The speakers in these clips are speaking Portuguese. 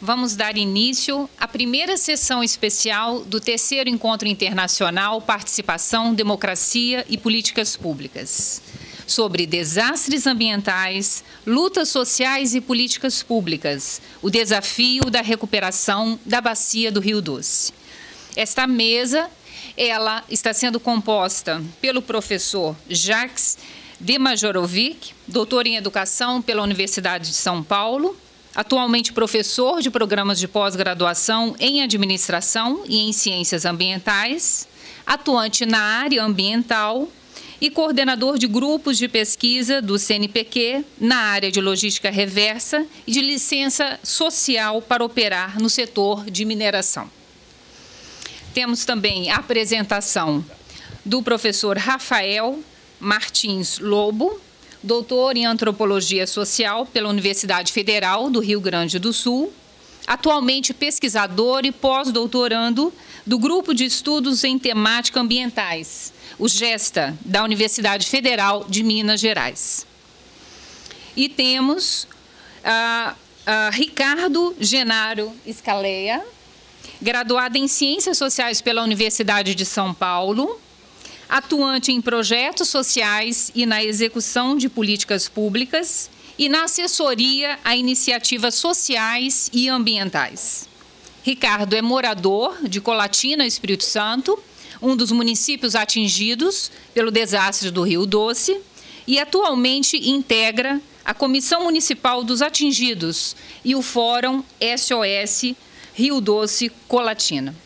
vamos dar início à primeira sessão especial do terceiro Encontro Internacional Participação, Democracia e Políticas Públicas, sobre desastres ambientais, lutas sociais e políticas públicas, o desafio da recuperação da bacia do Rio Doce. Esta mesa, ela está sendo composta pelo professor Jacques Demajorovic, doutor em Educação pela Universidade de São Paulo, atualmente professor de programas de pós-graduação em Administração e em Ciências Ambientais, atuante na área ambiental e coordenador de grupos de pesquisa do CNPq na área de logística reversa e de licença social para operar no setor de mineração. Temos também a apresentação do professor Rafael Martins Lobo, doutor em Antropologia Social pela Universidade Federal do Rio Grande do Sul, atualmente pesquisador e pós-doutorando do Grupo de Estudos em Temática Ambientais, o GESTA, da Universidade Federal de Minas Gerais. E temos Ricardo Genaro Scalea, graduado em Ciências Sociais pela Universidade de São Paulo, atuante em projetos sociais e na execução de políticas públicas e na assessoria a iniciativas sociais e ambientais. Ricardo é morador de Colatina, Espírito Santo, um dos municípios atingidos pelo desastre do Rio Doce, e atualmente integra a Comissão Municipal dos Atingidos e o Fórum SOS Rio Doce Colatina.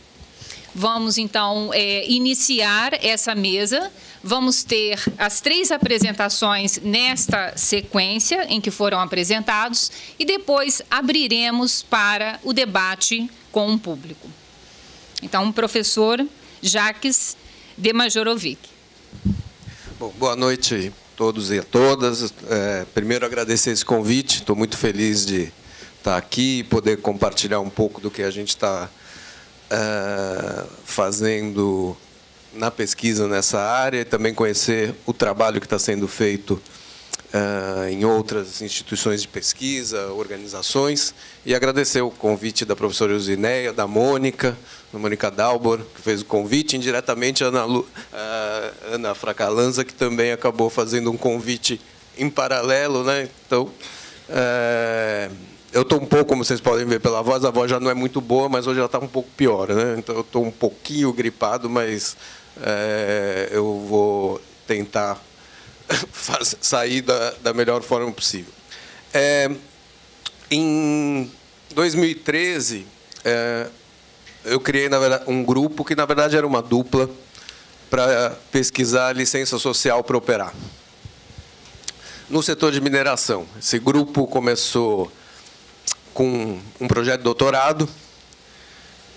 Vamos, então, iniciar essa mesa. Vamos ter as 3 apresentações nesta sequência em que foram apresentados e depois abriremos para o debate com o público. Então, professor Jacques Demajorovic. Bom, boa noite a todos e a todas. Primeiro, agradecer esse convite. Estou muito feliz de estar aqui e poder compartilhar um pouco do que a gente está fazendo na pesquisa nessa área e também conhecer o trabalho que está sendo feito em outras instituições de pesquisa, organizações, e agradecer o convite da professora Eusinéia, da Mônica Dalbor, que fez o convite, indiretamente a Ana Fracalanza, que também acabou fazendo um convite em paralelo, né? Então, eu estou um pouco, como vocês podem ver pela voz, a voz já não é muito boa, mas hoje ela está um pouco pior, né? Então, eu estou um pouquinho gripado, mas eu vou tentar sair da melhor forma possível. Em 2013, eu criei, na verdade, um grupo que, na verdade, era uma dupla para pesquisar licença social para operar no setor de mineração. Esse grupo começou com um projeto de doutorado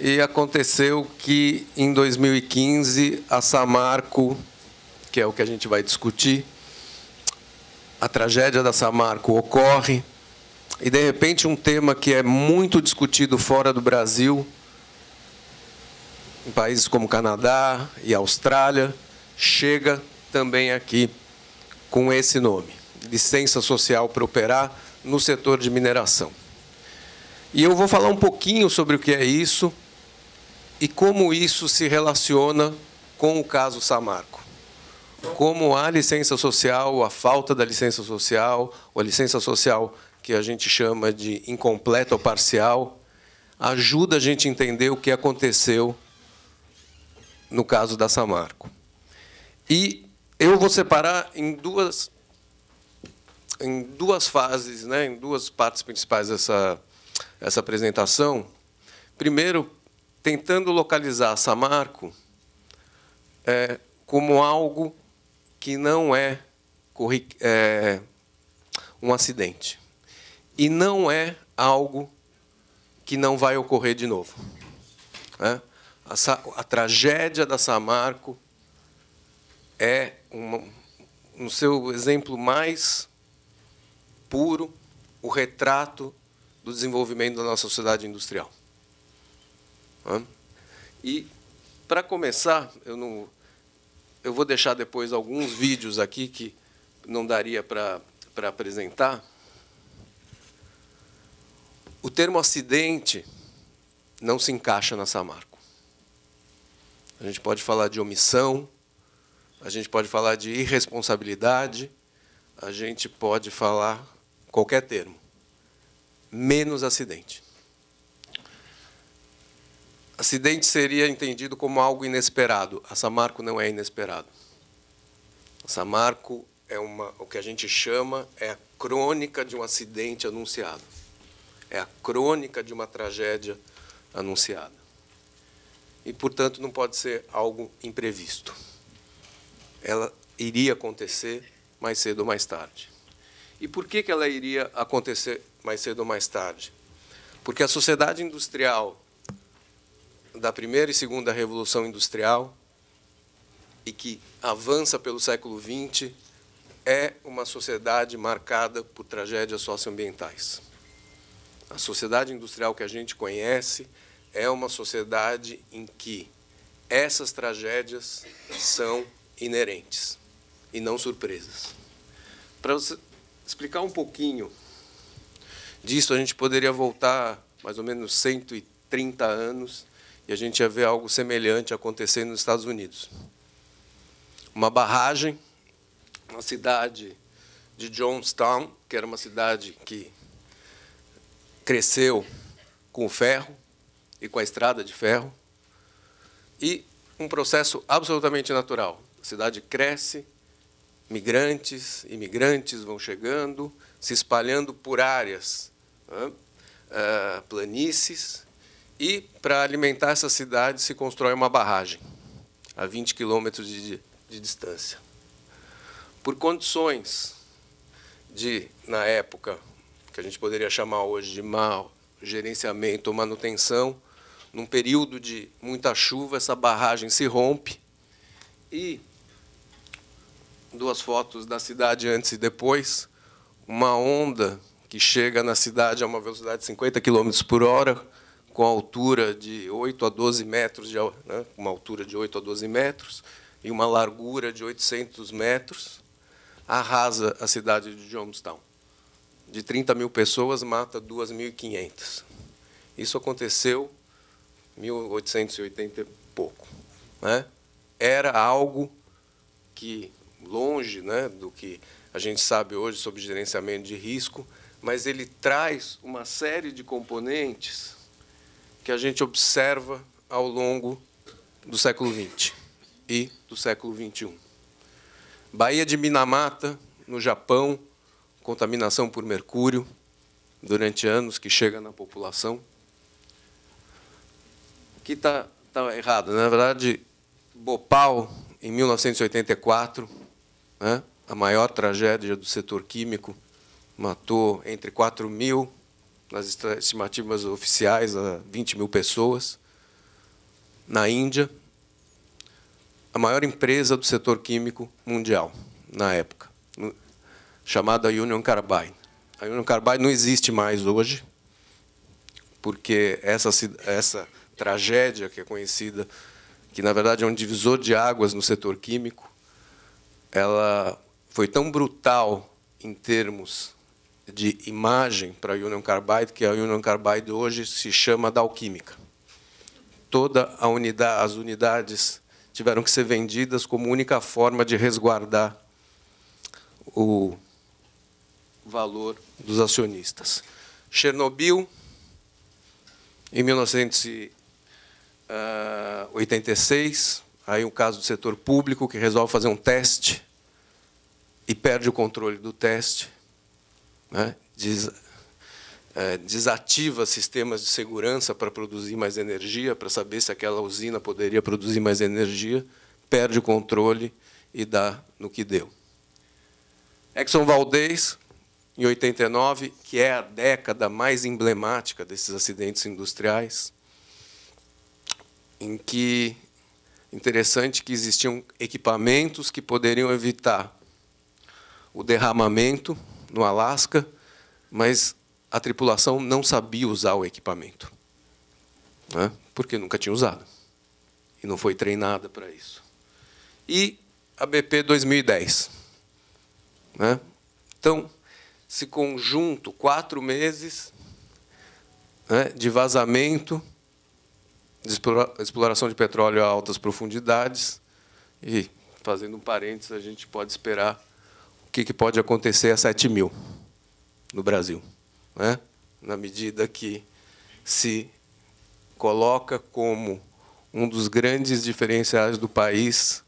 e aconteceu que, em 2015, a Samarco, que é o que a gente vai discutir, a tragédia da Samarco ocorre e, de repente, um tema que é muito discutido fora do Brasil, em países como Canadá e Austrália, chega também aqui com esse nome, licença social para operar no setor de mineração. E eu vou falar um pouquinho sobre o que é isso e como isso se relaciona com o caso Samarco. Como a licença social, a falta da licença social, ou a licença social que a gente chama de incompleta ou parcial, ajuda a gente a entender o que aconteceu no caso da Samarco. E eu vou separar em duas fases, né, em 2 partes principais essa apresentação. Primeiro, tentando localizar a Samarco como algo que não é um acidente e não é algo que não vai ocorrer de novo. A tragédia da Samarco é, no seu exemplo mais puro, o retrato do desenvolvimento da nossa sociedade industrial. E, para começar, eu vou deixar depois alguns vídeos aqui que não daria para apresentar. O termo acidente não se encaixa na Samarco. A gente pode falar de omissão, a gente pode falar de irresponsabilidade, a gente pode falar qualquer termo, menos acidente. Acidente seria entendido como algo inesperado. A Samarco não é inesperado. A Samarco é o que a gente chama é a crônica de um acidente anunciado. É a crônica de uma tragédia anunciada. E, portanto, não pode ser algo imprevisto. Ela iria acontecer mais cedo ou mais tarde. E por que ela iria acontecer mais cedo ou mais tarde? Porque a sociedade industrial da primeira e segunda revolução industrial e que avança pelo século XX é uma sociedade marcada por tragédias socioambientais. A sociedade industrial que a gente conhece é uma sociedade em que essas tragédias são inerentes e não surpresas. Para você explicar um pouquinho disso, a gente poderia voltar mais ou menos 130 anos e a gente ia ver algo semelhante acontecendo nos Estados Unidos. Uma barragem na cidade de Johnstown, que era uma cidade que cresceu com o ferro e com a estrada de ferro, e um processo absolutamente natural. A cidade cresce, imigrantes vão chegando, se espalhando por áreas, planícies, e, para alimentar essa cidade, se constrói uma barragem, a 20 quilômetros de distância. Por condições na época, que a gente poderia chamar hoje de mau gerenciamento ou manutenção, num período de muita chuva, essa barragem se rompe e, duas fotos da cidade antes e depois, uma onda que chega na cidade a uma velocidade de 50 km por hora, com altura de 8 a 12 metros, uma altura de 8 a 12 metros e uma largura de 800 metros, arrasa a cidade de Johnstown. De 30 mil pessoas, mata 2.500. Isso aconteceu em 1880 e pouco. Era algo que, longe do que a gente sabe hoje sobre gerenciamento de risco, mas ele traz uma série de componentes que a gente observa ao longo do século XX e do século XXI. Baía de Minamata, no Japão, contaminação por mercúrio durante anos que chega na população. Aqui está errado. Na verdade, Bhopal, em 1984, a maior tragédia do setor químico, matou entre 4.000, nas estimativas oficiais, a 20 mil pessoas. Na Índia, a maior empresa do setor químico mundial, na época, chamada Union Carbide. A Union Carbide não existe mais hoje, porque essa tragédia, que é conhecida, que, na verdade, é um divisor de águas no setor químico, ela foi tão brutal em termos de imagem para a Union Carbide, que a Union Carbide hoje se chama Dow Química. As unidades tiveram que ser vendidas como única forma de resguardar o valor dos acionistas. Chernobyl, em 1986, aí um caso do setor público que resolve fazer um teste e perde o controle do teste, desativa sistemas de segurança para produzir mais energia, para saber se aquela usina poderia produzir mais energia, perde o controle e dá no que deu. Exxon Valdez, em 89, que é a década mais emblemática desses acidentes industriais, em que, interessante que existiam equipamentos que poderiam evitar o derramamento no Alasca, mas a tripulação não sabia usar o equipamento, porque nunca tinha usado e não foi treinada para isso. E a BP 2010. Então, esse conjunto, 4 meses, né, de vazamento, de exploração de petróleo a altas profundidades. E, fazendo um parênteses, a gente pode esperar o que pode acontecer a 7.000 no Brasil, né? Na medida que se coloca como um dos grandes diferenciais do país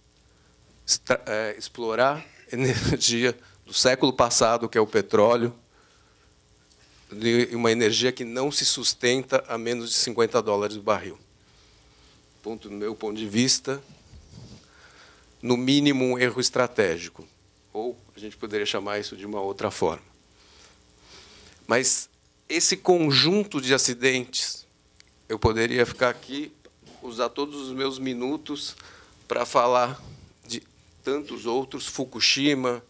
explorar energia do século passado, que é o petróleo, de uma energia que não se sustenta a menos de $50 o barril. Do meu ponto de vista, no mínimo um erro estratégico, ou a gente poderia chamar isso de uma outra forma. Mas esse conjunto de acidentes, eu poderia ficar aqui, usar todos os meus minutos para falar de tantos outros, Fukushima,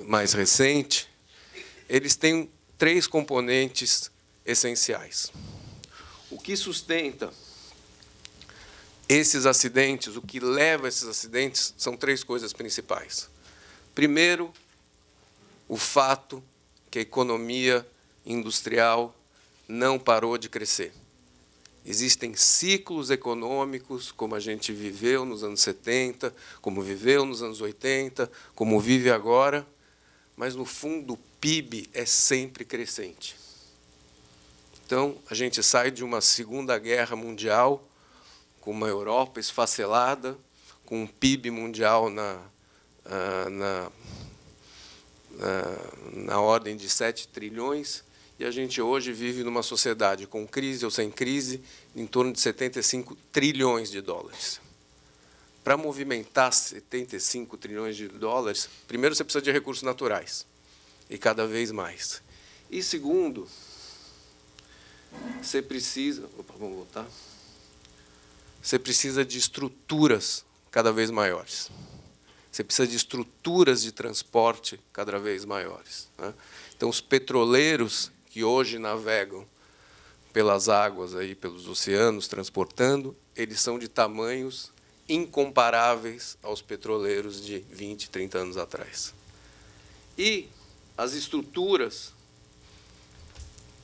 mais recente, eles têm 3 componentes essenciais. O que sustenta esses acidentes, o que leva a esses acidentes, são 3 coisas principais. Primeiro, o fato que a economia industrial não parou de crescer. Existem ciclos econômicos, como a gente viveu nos anos 70, como viveu nos anos 80, como vive agora, mas, no fundo, o PIB é sempre crescente. Então, a gente sai de uma Segunda Guerra Mundial, com uma Europa esfacelada, com um PIB mundial na ordem de 7 trilhões, e a gente hoje vive numa sociedade com crise ou sem crise, em torno de 75 trilhões de dólares. Para movimentar 75 trilhões de dólares, primeiro você precisa de recursos naturais, e cada vez mais. E segundo, você precisa... Opa, vamos voltar. Você precisa de estruturas cada vez maiores. Você precisa de estruturas de transporte cada vez maiores, né? Então, os petroleiros que hoje navegam pelas águas, aí, pelos oceanos, transportando, eles são de tamanhos incomparáveis aos petroleiros de 20, 30 anos atrás. E as estruturas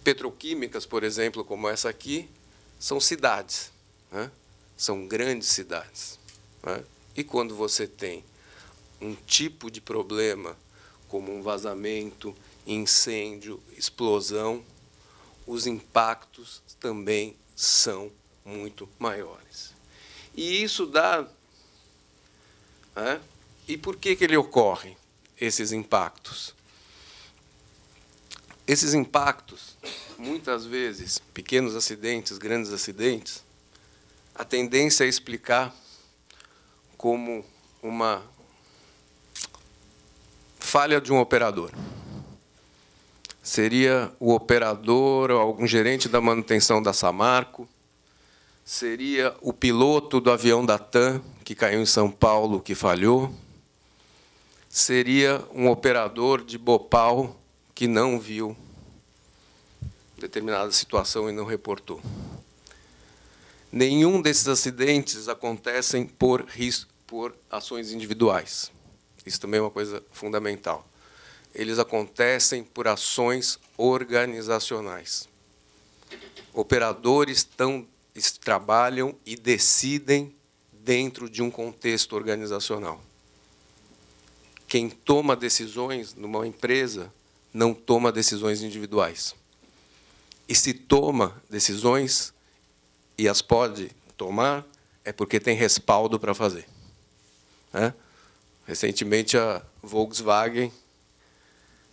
petroquímicas, por exemplo, como essa aqui, são cidades, né? São grandes cidades, né? E quando você tem um tipo de problema, como um vazamento, incêndio, explosão, os impactos também são muito maiores. E isso dá... né? E por que ele ocorre, esses impactos? Esses impactos, muitas vezes, pequenos acidentes, grandes acidentes, a tendência é explicar como uma falha de um operador. Seria o operador ou algum gerente da manutenção da Samarco, seria o piloto do avião da TAM, que caiu em São Paulo, que falhou, seria um operador de Bhopal que não viu determinada situação e não reportou. Nenhum desses acidentes acontecem por ações individuais. Isso também é uma coisa fundamental. Eles acontecem por ações organizacionais. Operadores trabalham e decidem dentro de um contexto organizacional. Quem toma decisões numa empresa não toma decisões individuais. E se toma decisões, e as pode tomar, é porque tem respaldo para fazer, né? Recentemente, a Volkswagen,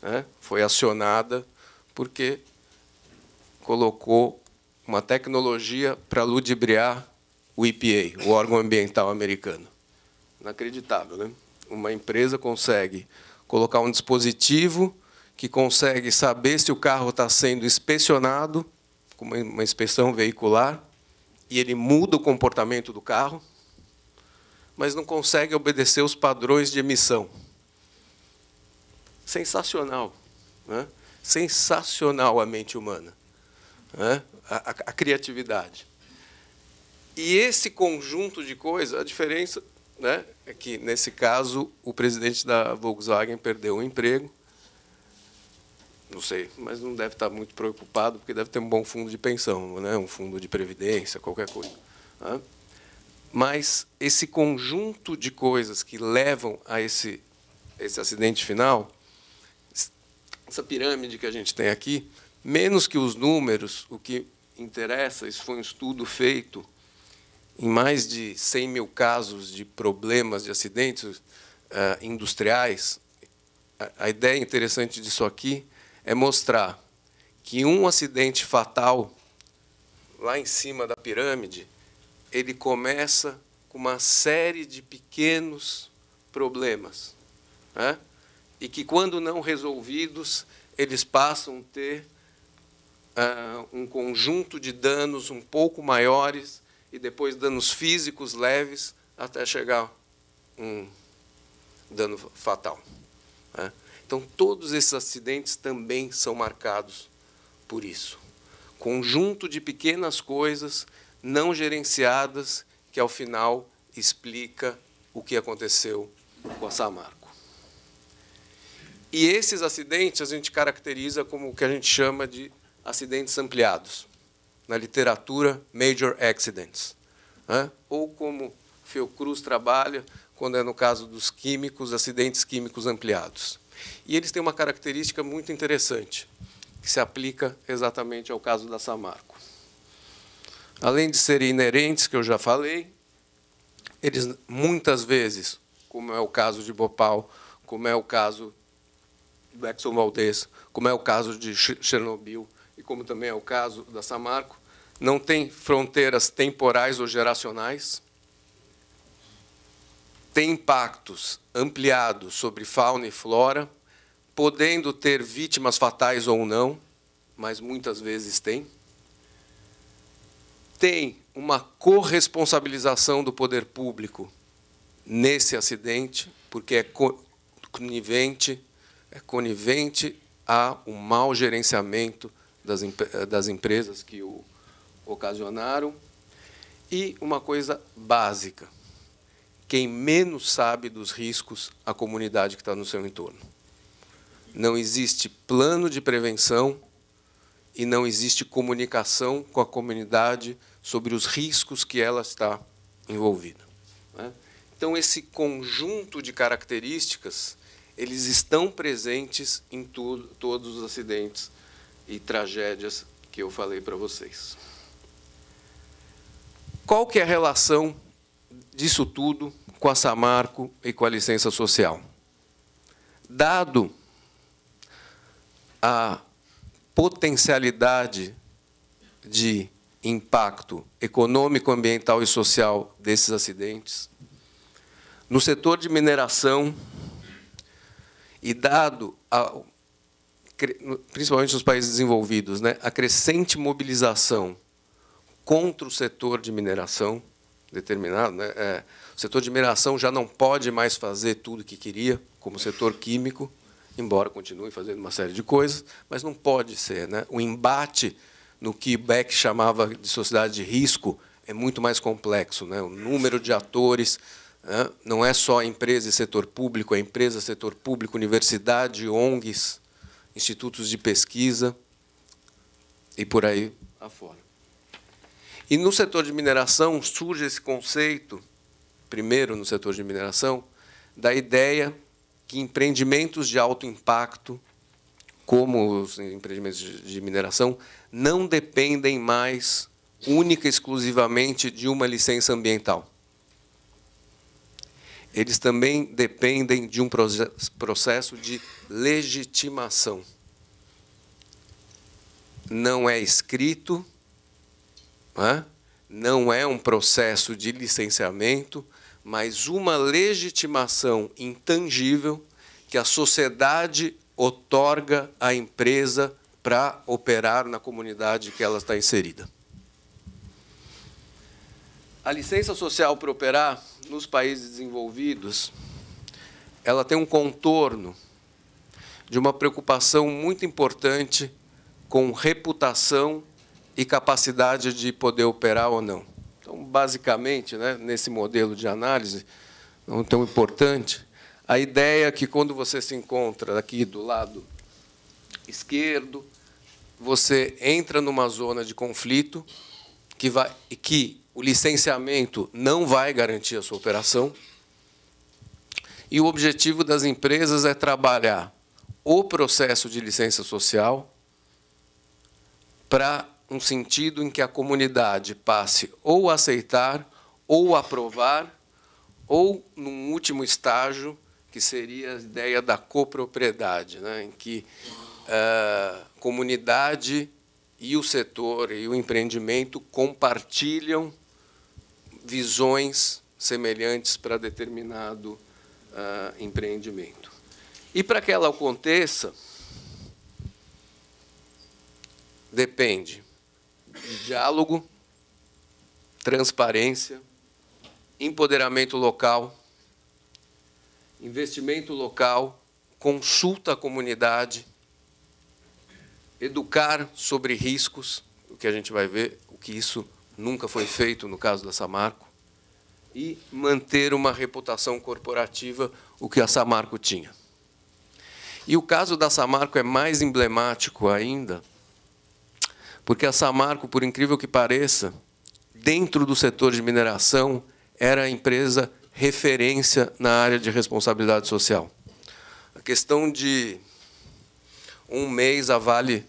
né, foi acionada porque colocou uma tecnologia para ludibriar o EPA, o órgão ambiental americano. Inacreditável, né? Uma empresa consegue colocar um dispositivo que consegue saber se o carro está sendo inspecionado, com uma inspeção veicular, e ele muda o comportamento do carro, mas não consegue obedecer os padrões de emissão. Sensacional, né? Sensacional a mente humana, né? A criatividade. E esse conjunto de coisas, a diferença, né, é que, nesse caso, o presidente da Volkswagen perdeu o emprego, Não sei, mas não deve estar muito preocupado, porque deve ter um bom fundo de pensão, né? Um fundo de previdência, qualquer coisa. Tá? Mas esse conjunto de coisas que levam a esse acidente final, essa pirâmide que a gente tem aqui, menos que os números, o que interessa, isso foi um estudo feito em mais de 100 mil casos de problemas de acidentes industriais. A ideia interessante disso aqui é mostrar que um acidente fatal, lá em cima da pirâmide, ele começa com uma série de pequenos problemas, né? E que, quando não resolvidos, eles passam a ter um conjunto de danos um pouco maiores e depois danos físicos leves até chegar um dano fatal, né? Então, todos esses acidentes também são marcados por isso. Conjunto de pequenas coisas não gerenciadas que, ao final, explica o que aconteceu com a Samarco. E esses acidentes a gente caracteriza como o que a gente chama de acidentes ampliados. Na literatura, major accidents, né? Ou como Fiocruz trabalha, quando é no caso dos químicos, acidentes químicos ampliados. E eles têm uma característica muito interessante, que se aplica exatamente ao caso da Samarco. Além de serem inerentes, que eu já falei, eles, muitas vezes, como é o caso de Bhopal, como é o caso do Exxon Valdez, como é o caso de Chernobyl, e como também é o caso da Samarco, não tem fronteiras temporais ou geracionais, tem impactos ampliados sobre fauna e flora, podendo ter vítimas fatais ou não, mas muitas vezes tem. Tem uma corresponsabilização do poder público nesse acidente, porque é conivente a um mau gerenciamento das empresas que o ocasionaram. E uma coisa básica: quem menos sabe dos riscos, a comunidade que está no seu entorno. Não existe plano de prevenção e não existe comunicação com a comunidade sobre os riscos que ela está envolvida, né? Então, esse conjunto de características, eles estão presentes em todos os acidentes e tragédias que eu falei para vocês. Qual que é a relação disso tudo com a Samarco e com a licença social? Dado a potencialidade de impacto econômico, ambiental e social desses acidentes, no setor de mineração, e dado, principalmente nos países desenvolvidos, né, a crescente mobilização contra o setor de mineração determinado, né, o setor de mineração já não pode mais fazer tudo o que queria, como o setor químico, embora continue fazendo uma série de coisas, mas não pode ser, né? O embate no que Beck chamava de sociedade de risco é muito mais complexo, né? O número de atores, né? Não é só empresa e setor público, é empresa, setor público, universidade, ONGs, institutos de pesquisa e por aí afora. E no setor de mineração surge esse conceito, primeiro no setor de mineração, da ideia que empreendimentos de alto impacto, como os empreendimentos de mineração, não dependem mais única e exclusivamente de uma licença ambiental. Eles também dependem de um processo de legitimação. Não é escrito, não é um processo de licenciamento, mas uma legitimação intangível que a sociedade outorga à empresa para operar na comunidade que ela está inserida. A licença social para operar nos países desenvolvidos, ela tem um contorno de uma preocupação muito importante com reputação e capacidade de poder operar ou não. Então, basicamente, né, nesse modelo de análise, não tão importante, a ideia é que, quando você se encontra aqui do lado esquerdo, você entra numa zona de conflito que o licenciamento não vai garantir a sua operação. E o objetivo das empresas é trabalhar o processo de licença social para um sentido em que a comunidade passe ou a aceitar, ou aprovar, ou, num último estágio, que seria a ideia da copropriedade, né, em que a comunidade e o setor e o empreendimento compartilham visões semelhantes para determinado empreendimento. E para que ela aconteça, depende de diálogo, transparência, empoderamento local, investimento local, consulta à comunidade, educar sobre riscos, o que a gente vai ver, o que isso nunca foi feito no caso da Samarco, e manter uma reputação corporativa, o que a Samarco tinha. E o caso da Samarco é mais emblemático ainda, porque a Samarco, por incrível que pareça, dentro do setor de mineração, era a empresa referência na área de responsabilidade social. A questão de um mês, a Vale,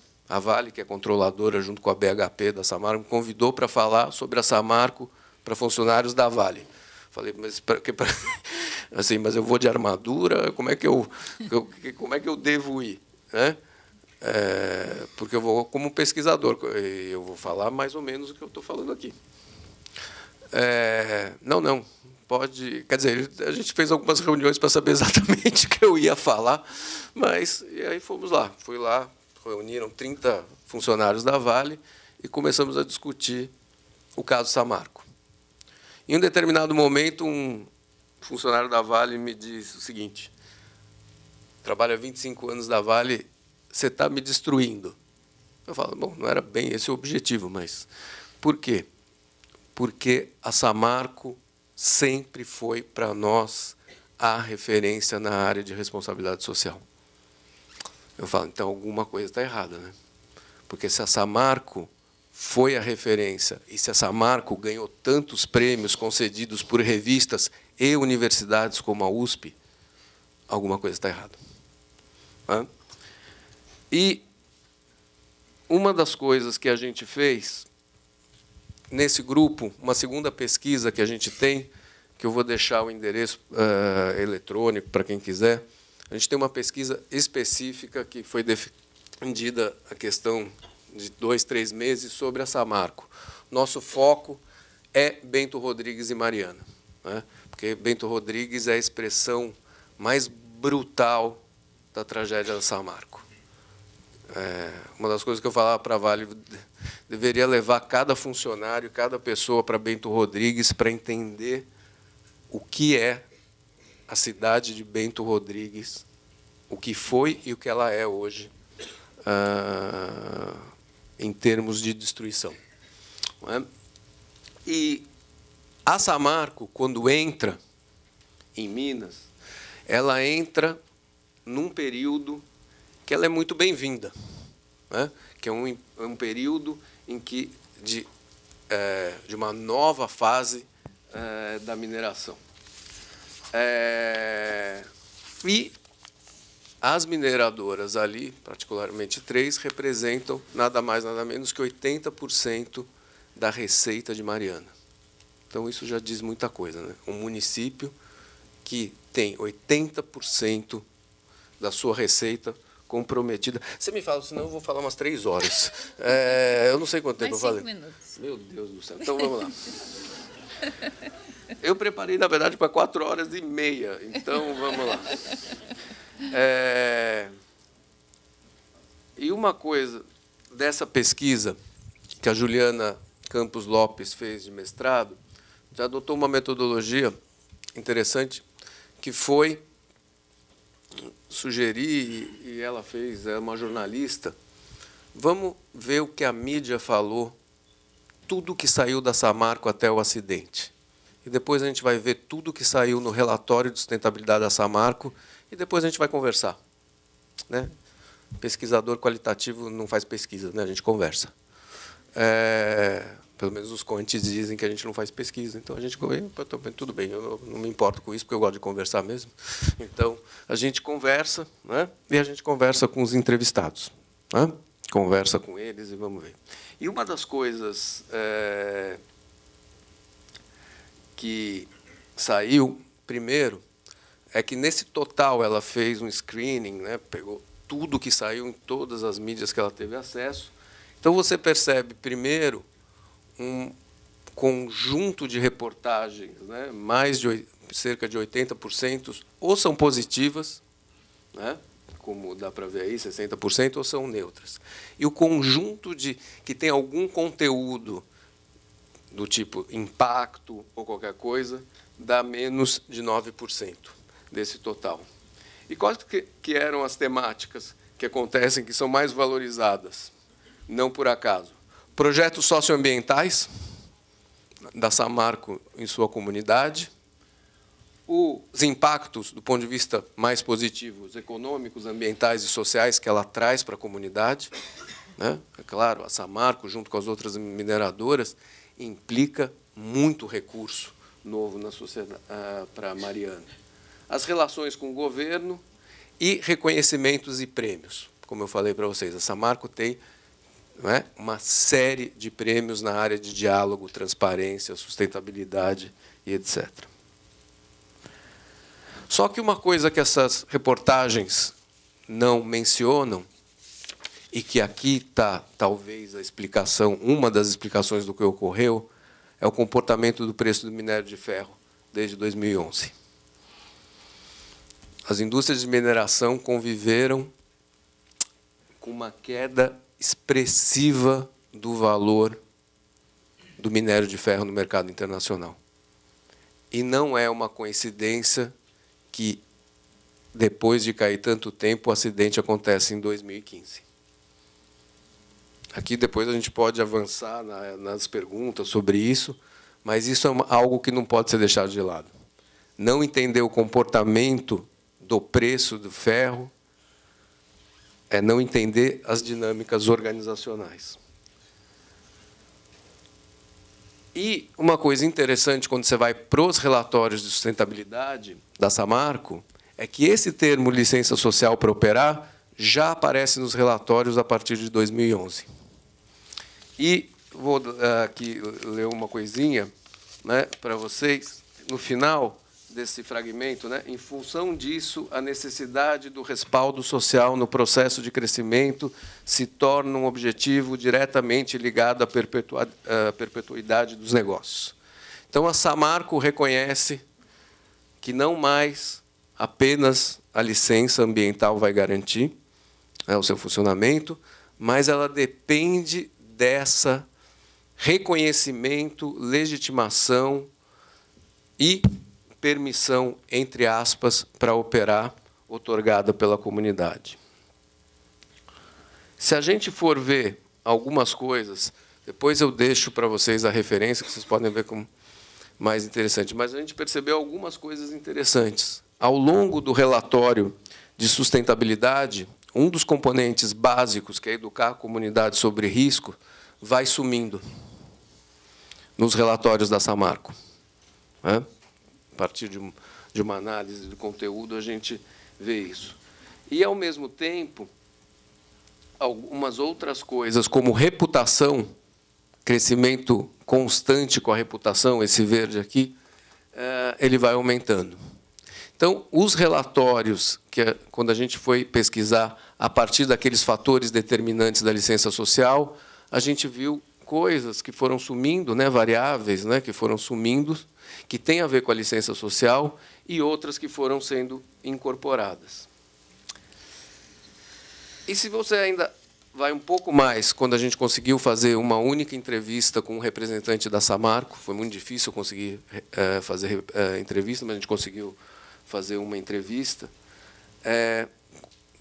que é controladora junto com a BHP da Samarco, me convidou para falar sobre a Samarco para funcionários da Vale. Falei, mas assim, mas eu vou de armadura, como é que eu devo ir, né? Porque eu vou como pesquisador, eu vou falar mais ou menos o que eu estou falando aqui. Não, pode... Quer dizer, a gente fez algumas reuniões para saber exatamente o que eu ia falar, mas e aí fomos lá. Fui lá, reuniram 30 funcionários da Vale e começamos a discutir o caso Samarco. Em um determinado momento, um funcionário da Vale me disse o seguinte: trabalho há 25 anos da Vale, você está me destruindo. Eu falo, bom, não era bem esse o objetivo, mas por quê? Porque a Samarco sempre foi, para nós, a referência na área de responsabilidade social. Eu falo, então alguma coisa está errada, né? Porque se a Samarco foi a referência, e se a Samarco ganhou tantos prêmios concedidos por revistas e universidades como a USP, alguma coisa está errada. E uma das coisas que a gente fez nesse grupo, uma segunda pesquisa que a gente tem, que eu vou deixar o endereço eletrônico para quem quiser, a gente tem uma pesquisa específica que foi defendida a questão de 2, 3 meses sobre a Samarco. Nosso foco é Bento Rodrigues e Mariana, né? Porque Bento Rodrigues é a expressão mais brutal da tragédia da Samarco. Uma das coisas que eu falava para a Vale, deveria levar cada funcionário, cada pessoa para Bento Rodrigues para entender o que é a cidade de Bento Rodrigues, o que foi e o que ela é hoje, em termos de destruição. Não é? E a Samarco, quando entra em Minas, ela entra num período que ela é muito bem-vinda, né? Que é um período em que de uma nova fase da mineração. E as mineradoras ali, particularmente 3, representam nada mais, nada menos que 80% da receita de Mariana. Então, isso já diz muita coisa, né? Um município que tem 80% da sua receita comprometida. Você me fala, senão eu vou falar umas 3 horas. Eu não sei quanto tempo eu falei. 5 minutos. Meu Deus do céu. Então, vamos lá. Eu preparei, na verdade, para 4 horas e meia. Então, vamos lá. E uma coisa dessa pesquisa que a Juliana Campos Lopes fez de mestrado, já adotou uma metodologia interessante, que foi sugerir, e ela fez, é uma jornalista, vamos ver o que a mídia falou, tudo que saiu da Samarco até o acidente. E depois a gente vai ver tudo que saiu no relatório de sustentabilidade da Samarco, e depois a gente vai conversar, né? pesquisador qualitativo não faz pesquisa, né? A gente conversa. Pelo menos os coantes dizem que a gente não faz pesquisa. Então, a gente tudo bem, eu não me importo com isso, porque eu gosto de conversar mesmo. Então, a gente conversa, né? E a gente conversa com os entrevistados. Né? Conversa com eles e vamos ver. E uma das coisas que saiu primeiro é que, nesse total, ela fez um screening, né? Pegou tudo que saiu em todas as mídias que ela teve acesso. Então, você percebe, primeiro, um conjunto de reportagens, né? Cerca de 80%, ou são positivas, né? Como dá para ver aí, 60%, ou são neutras. E o conjunto que tem algum conteúdo do tipo impacto ou qualquer coisa, dá menos de 9% desse total. E quais que eram as temáticas que acontecem, que são mais valorizadas? Não por acaso. Projetos socioambientais da Samarco em sua comunidade, os impactos, do ponto de vista mais positivo, os econômicos, ambientais e sociais que ela traz para a comunidade. Né? É claro, a Samarco, junto com as outras mineradoras, implica muito recurso novo na sociedade para Mariana. As relações com o governo e reconhecimentos e prêmios. Como eu falei para vocês, a Samarco tem, não é, uma série de prêmios na área de diálogo, transparência, sustentabilidade e etc. Só que uma coisa que essas reportagens não mencionam, e que aqui está, talvez, a explicação, uma das explicações do que ocorreu, é o comportamento do preço do minério de ferro desde 2011. As indústrias de mineração conviveram com uma queda expressiva do valor do minério de ferro no mercado internacional. E não é uma coincidência que, depois de cair tanto tempo, o acidente acontece em 2015. Aqui depois a gente pode avançar nas perguntas sobre isso, mas isso é algo que não pode ser deixado de lado. Não entender o comportamento do preço do ferro é não entender as dinâmicas organizacionais. E uma coisa interessante, quando você vai para os relatórios de sustentabilidade da Samarco, é que esse termo licença social para operar já aparece nos relatórios a partir de 2011. E vou aqui ler uma coisinha, né, para vocês. No final desse fragmento, né, em função disso, a necessidade do respaldo social no processo de crescimento se torna um objetivo diretamente ligado à perpetuidade dos negócios. Então, a Samarco reconhece que não mais apenas a licença ambiental vai garantir, né, o seu funcionamento, mas ela depende dessa reconhecimento, legitimação e permissão, entre aspas, para operar, outorgada pela comunidade. Se a gente for ver algumas coisas, depois eu deixo para vocês a referência, que vocês podem ver como mais interessante, mas a gente percebeu algumas coisas interessantes. Ao longo do relatório de sustentabilidade, um dos componentes básicos, que é educar a comunidade sobre risco, vai sumindo nos relatórios da Samarco. A partir de uma análise do conteúdo, a gente vê isso. E, ao mesmo tempo, algumas outras coisas, como reputação, crescimento constante com a reputação, esse verde aqui, ele vai aumentando. Então, os relatórios, quando a gente foi pesquisar a partir daqueles fatores determinantes da licença social, a gente viu coisas que foram sumindo, né, variáveis, né, que foram sumindo, que têm a ver com a licença social, e outras que foram sendo incorporadas. E se você ainda vai um pouco mais, quando a gente conseguiu fazer uma única entrevista com um representante da Samarco, foi muito difícil conseguir fazer entrevista, mas a gente conseguiu fazer uma entrevista,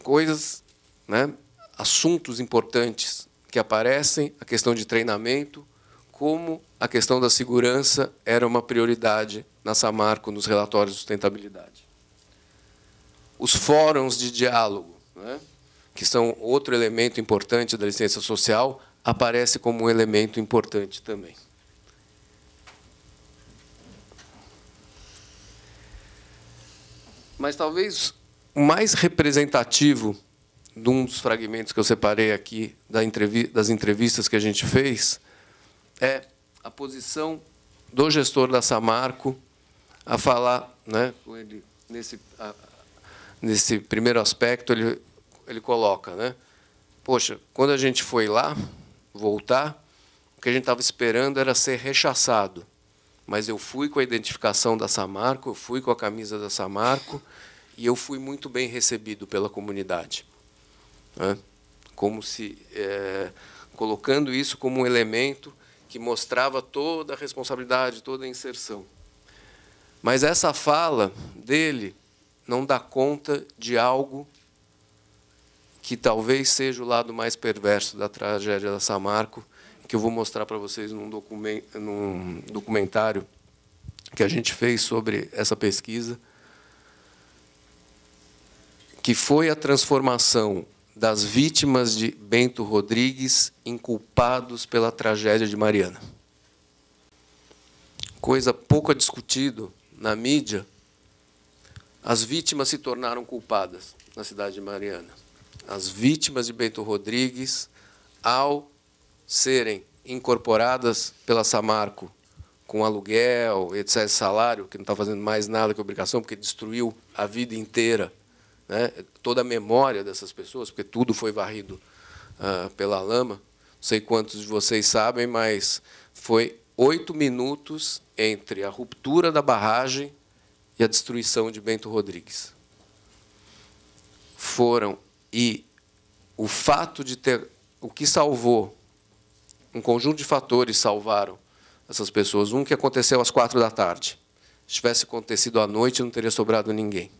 coisas, né, assuntos importantes que aparecem, a questão de treinamento, como a questão da segurança era uma prioridade na Samarco, nos relatórios de sustentabilidade. Os fóruns de diálogo, né, que são outro elemento importante da licença social, aparece como um elemento importante também. Mas talvez o mais representativo de um dos fragmentos que eu separei aqui das entrevistas que a gente fez é a posição do gestor da Samarco a falar, né, ele, nesse primeiro aspecto, ele coloca, né, poxa, quando a gente foi lá voltar, o que a gente estava esperando era ser rechaçado, mas eu fui com a identificação da Samarco, eu fui com a camisa da Samarco e eu fui muito bem recebido pela comunidade, né, como se colocando isso como um elemento que mostrava toda a responsabilidade, toda a inserção. Mas essa fala dele não dá conta de algo que talvez seja o lado mais perverso da tragédia da Samarco, que eu vou mostrar para vocês num documentário que a gente fez sobre essa pesquisa, que foi a transformação das vítimas de Bento Rodrigues em culpados pela tragédia de Mariana. Coisa pouco discutida na mídia, as vítimas se tornaram culpadas na cidade de Mariana. As vítimas de Bento Rodrigues, ao serem incorporadas pela Samarco com aluguel, etc., salário, que não está fazendo mais nada que obrigação, porque destruiu a vida inteira, né, toda a memória dessas pessoas, porque tudo foi varrido pela lama. Não sei quantos de vocês sabem, mas foi 8 minutos entre a ruptura da barragem e a destruição de Bento Rodrigues. E o fato de ter... O que salvou, um conjunto de fatores salvaram essas pessoas. Um que aconteceu às 4h. Se tivesse acontecido à noite, não teria sobrado ninguém.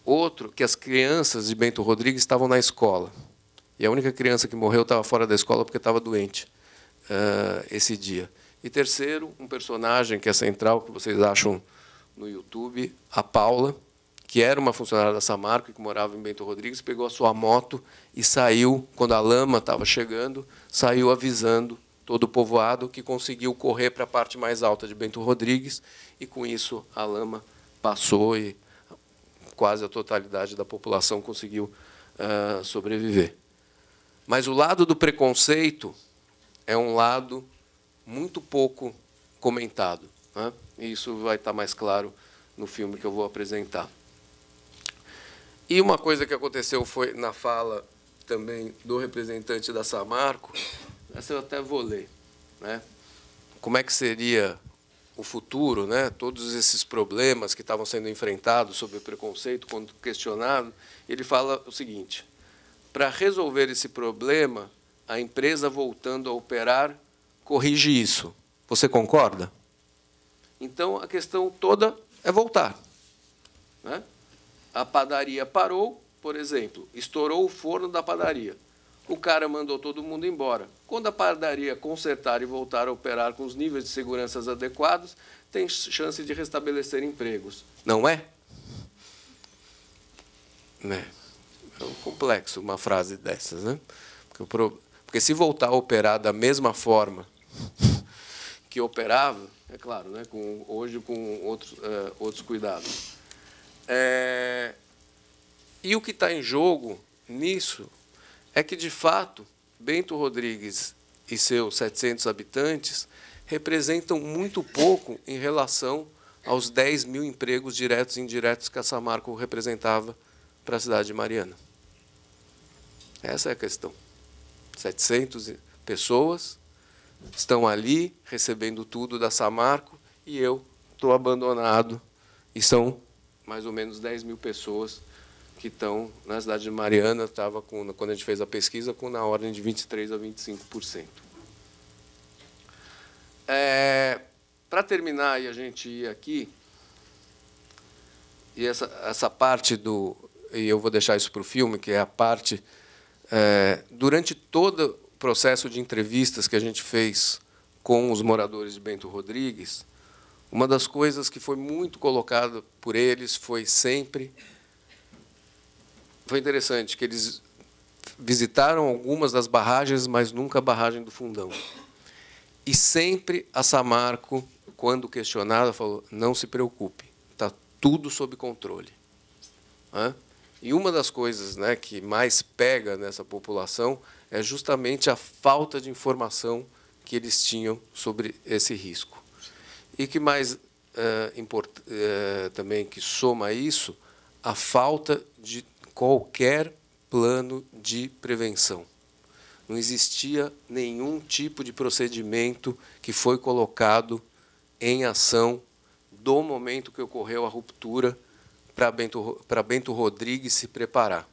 Outro, que as crianças de Bento Rodrigues estavam na escola. E a única criança que morreu estava fora da escola porque estava doente esse dia. E terceiro, um personagem que é central, que vocês acham no YouTube, a Paula, que era uma funcionária da Samarco, que morava em Bento Rodrigues, pegou a sua moto e saiu, quando a lama estava chegando, saiu avisando todo o povoado, que conseguiu correr para a parte mais alta de Bento Rodrigues, e, com isso, a lama passou e quase a totalidade da população conseguiu sobreviver. Mas o lado do preconceito é um lado muito pouco comentado, né? E isso vai estar mais claro no filme que eu vou apresentar. E uma coisa que aconteceu foi na fala também do representante da Samarco, essa eu até vou ler, né? Como é que seria o futuro, né? Todos esses problemas que estavam sendo enfrentados sobre o preconceito, quando questionado, ele fala o seguinte: para resolver esse problema, a empresa voltando a operar corrige isso. Você concorda? Então, a questão toda é voltar, né? A padaria parou, por exemplo, estourou o forno da padaria. O cara mandou todo mundo embora. Quando a padaria consertar e voltar a operar com os níveis de segurança adequados, tem chance de restabelecer empregos. Não é? É um complexo uma frase dessas, né? Porque se voltar a operar da mesma forma que operava, é claro, né? Hoje com outros cuidados. E o que está em jogo nisso é que, de fato, Bento Rodrigues e seus 700 habitantes representam muito pouco em relação aos 10 mil empregos diretos e indiretos que a Samarco representava para a cidade de Mariana. Essa é a questão. 700 pessoas estão ali recebendo tudo da Samarco e eu estou abandonado. E são mais ou menos 10 mil pessoas que estão na cidade de Mariana, estava, quando a gente fez a pesquisa, na ordem de 23% a 25%. Para terminar, e a gente ir aqui, e essa parte e eu vou deixar isso para o filme, que é a parte... durante todo o processo de entrevistas que a gente fez com os moradores de Bento Rodrigues, uma das coisas que foi muito colocada por eles foi sempre... Foi interessante que eles visitaram algumas das barragens, mas nunca a barragem do Fundão. E sempre a Samarco, quando questionada, falou: não se preocupe, está tudo sob controle. E uma das coisas, né, que mais pega nessa população é justamente a falta de informação que eles tinham sobre esse risco. E que mais também que soma a isso, a falta de qualquer plano de prevenção. Não existia nenhum tipo de procedimento que foi colocado em ação do momento que ocorreu a ruptura para Bento Rodrigues se preparar.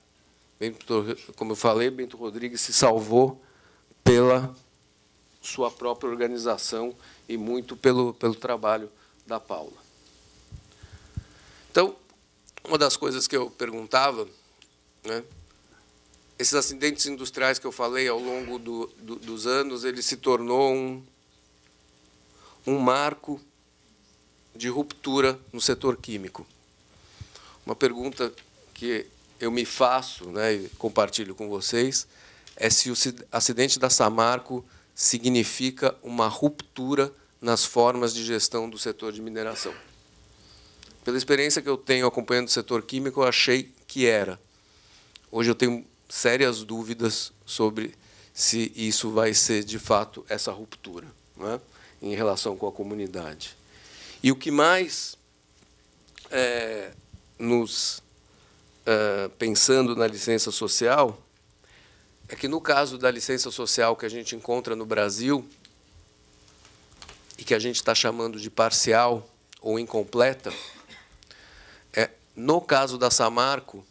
Como eu falei, Bento Rodrigues se salvou pela sua própria organização e muito pelo trabalho da Paula. Então, uma das coisas que eu perguntava, né, esses acidentes industriais que eu falei ao longo dos anos, ele se tornou um marco de ruptura no setor químico. Uma pergunta que eu me faço, né, e compartilho com vocês, é se o acidente da Samarco significa uma ruptura nas formas de gestão do setor de mineração. Pela experiência que eu tenho acompanhando o setor químico, eu achei que era. Hoje eu tenho sérias dúvidas sobre se isso vai ser, de fato, essa ruptura, né, em relação com a comunidade. E o que mais pensando na licença social, é que, no caso da licença social que a gente encontra no Brasil, e que a gente está chamando de parcial ou incompleta, no caso da Samarco,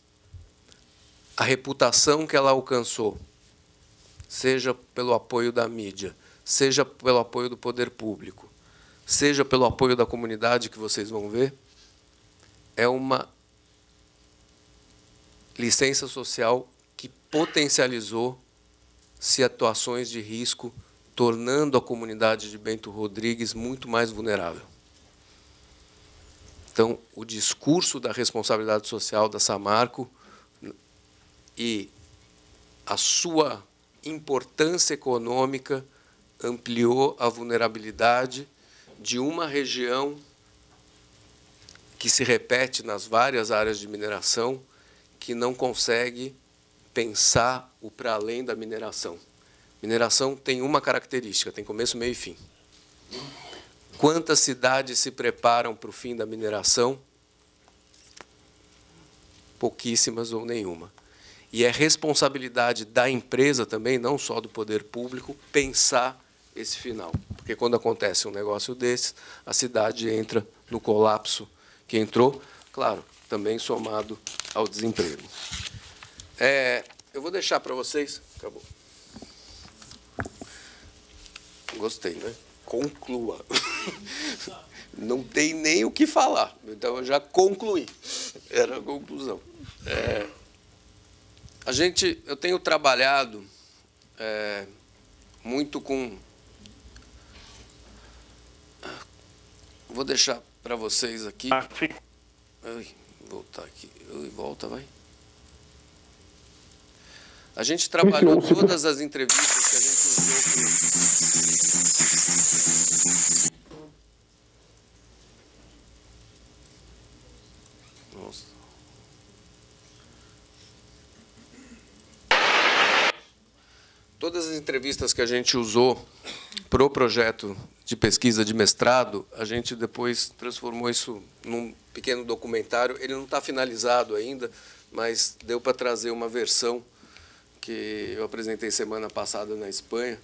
a reputação que ela alcançou, seja pelo apoio da mídia, seja pelo apoio do poder público, seja pelo apoio da comunidade, que vocês vão ver, é uma licença social que potencializou situações de risco, tornando a comunidade de Bento Rodrigues muito mais vulnerável. Então, o discurso da responsabilidade social da Samarco e a sua importância econômica ampliou a vulnerabilidade de uma região que se repete nas várias áreas de mineração, que não consegue pensar o para além da mineração. Mineração tem uma característica, tem começo, meio e fim. Quantas cidades se preparam para o fim da mineração? Pouquíssimas ou nenhuma. E é responsabilidade da empresa também, não só do poder público, pensar esse final. Porque quando acontece um negócio desse, a cidade entra no colapso que entrou, claro, também somado ao desemprego. Eu vou deixar para vocês... Acabou. Gostei, né? Conclua. Não tem nem o que falar. Então, eu já concluí. Era a conclusão. Eu tenho trabalhado muito com... Vou deixar para vocês aqui. Vou voltar aqui. Volta, vai. A gente trabalhou todas as entrevistas que a gente usou. Nossa. Todas as entrevistas que a gente usou para o projeto de pesquisa de mestrado, a gente depois transformou isso num pequeno documentário. Ele não está finalizado ainda, mas deu para trazer uma versão que eu apresentei semana passada na Espanha.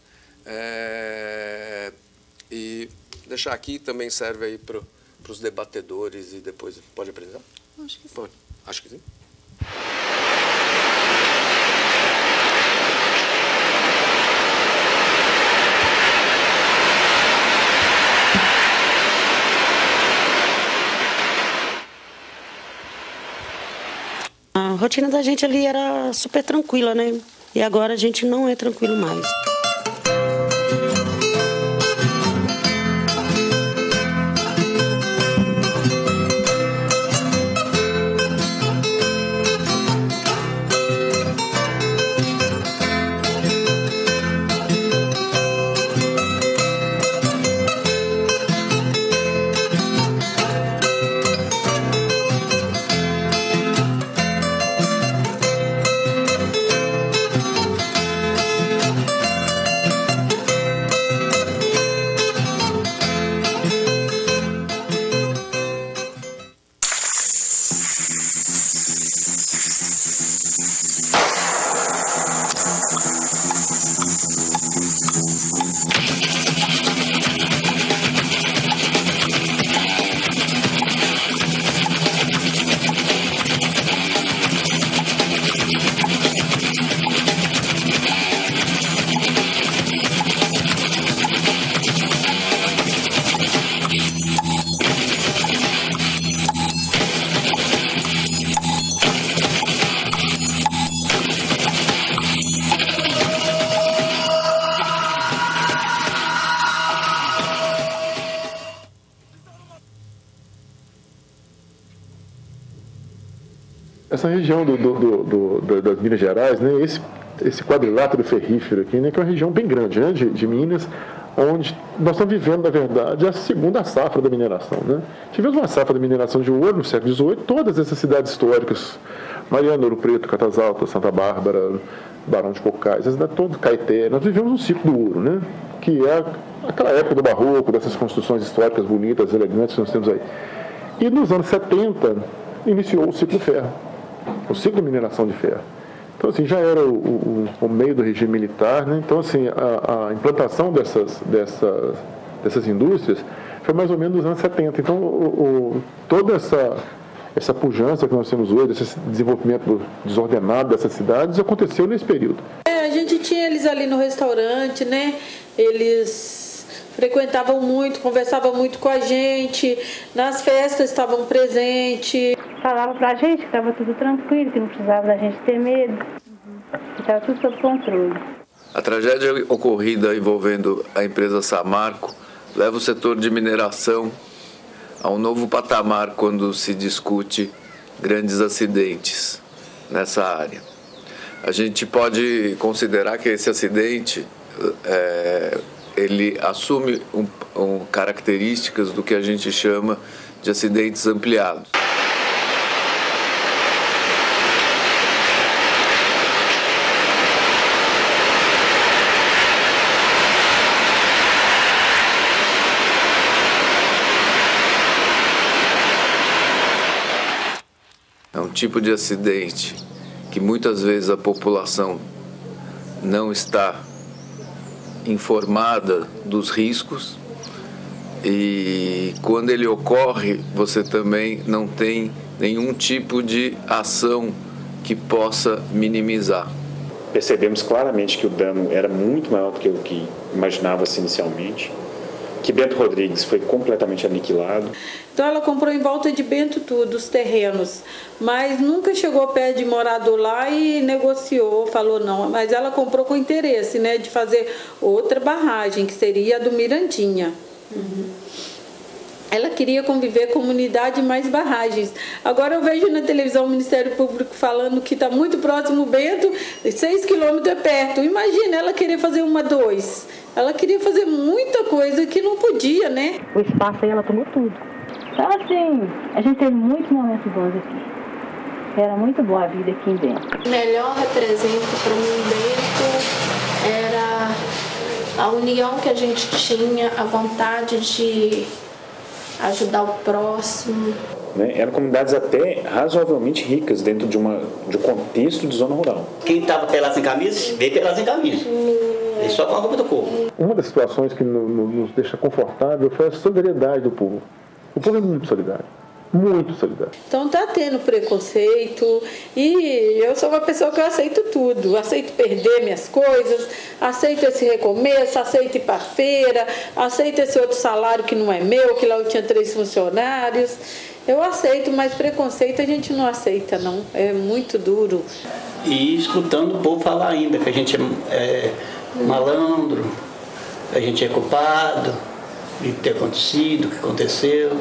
E deixar aqui também serve aí para os debatedores e depois... Pode apresentar? Acho que sim. Pode. Acho que sim. A rotina da gente ali era super tranquila, né? E agora a gente não é tranquilo mais. Essa região das Minas Gerais, né, esse quadrilátero ferrífero aqui, né, que é uma região bem grande, né, de Minas, onde nós estamos vivendo, na verdade, a segunda safra da mineração. Né? Tivemos uma safra da mineração de ouro no século XVIII, todas essas cidades históricas, Mariana, Ouro Preto, Catas Altas, Santa Bárbara, Barão de Cocais, todo Caeté, nós vivemos um ciclo do ouro, né? Que é aquela época do barroco, dessas construções históricas bonitas, elegantes que nós temos aí. E nos anos 70, iniciou o ciclo ferro, o ciclo de mineração de ferro. Então, assim, já era o meio do regime militar, né? Então, assim, a implantação dessas indústrias foi mais ou menos nos anos 70. Então, toda essa pujança que nós temos hoje, esse desenvolvimento desordenado dessas cidades, aconteceu nesse período. A gente tinha eles ali no restaurante, né? Eles frequentavam muito, conversavam muito com a gente, nas festas estavam presentes. Falava pra gente que estava tudo tranquilo, que não precisava da gente ter medo, que estava tudo sob controle. A tragédia ocorrida envolvendo a empresa Samarco leva o setor de mineração a um novo patamar quando se discute grandes acidentes nessa área. A gente pode considerar que esse acidente ele assume características do que a gente chama de acidentes ampliados. É um tipo de acidente que muitas vezes a população não está informada dos riscos e quando ele ocorre você também não tem nenhum tipo de ação que possa minimizar. Percebemos claramente que o dano era muito maior do que o que imaginava-se inicialmente, que Bento Rodrigues foi completamente aniquilado. Então ela comprou em volta de Bento tudo, os terrenos, mas nunca chegou perto de morador lá e negociou, falou não, mas ela comprou com interesse, né, de fazer outra barragem, que seria a do Mirandinha. Ela queria conviver comunidade e mais barragens. Agora eu vejo na televisão o Ministério Público falando que está muito próximo o Bento, 6 quilômetros é perto. Imagina ela querer fazer 2. Ela queria fazer muita coisa que não podia, né? O espaço aí ela tomou tudo. Então, assim, a gente teve muitos momentos bons aqui. Era muito boa a vida aqui em Bento. O melhor represento para mim Bento era a união que a gente tinha, a vontade de ajudar o próximo. Eram comunidades até razoavelmente ricas dentro de um contexto de zona rural. Quem estava pelado sem camisa, veio pelado sem camisa. E só com a roupa do corpo. Uma das situações que nos deixa confortável foi a solidariedade do povo. O povo é muito solidário. Muito solidário. Então tá tendo preconceito e eu sou uma pessoa que eu aceito tudo. Aceito perder minhas coisas, aceito esse recomeço, aceito ir para feira, aceito esse outro salário que não é meu, que lá eu tinha 3 funcionários. Eu aceito, mas preconceito a gente não aceita, não. É muito duro. E escutando o povo falar ainda que a gente é malandro, a gente é culpado de ter acontecido, o que aconteceu.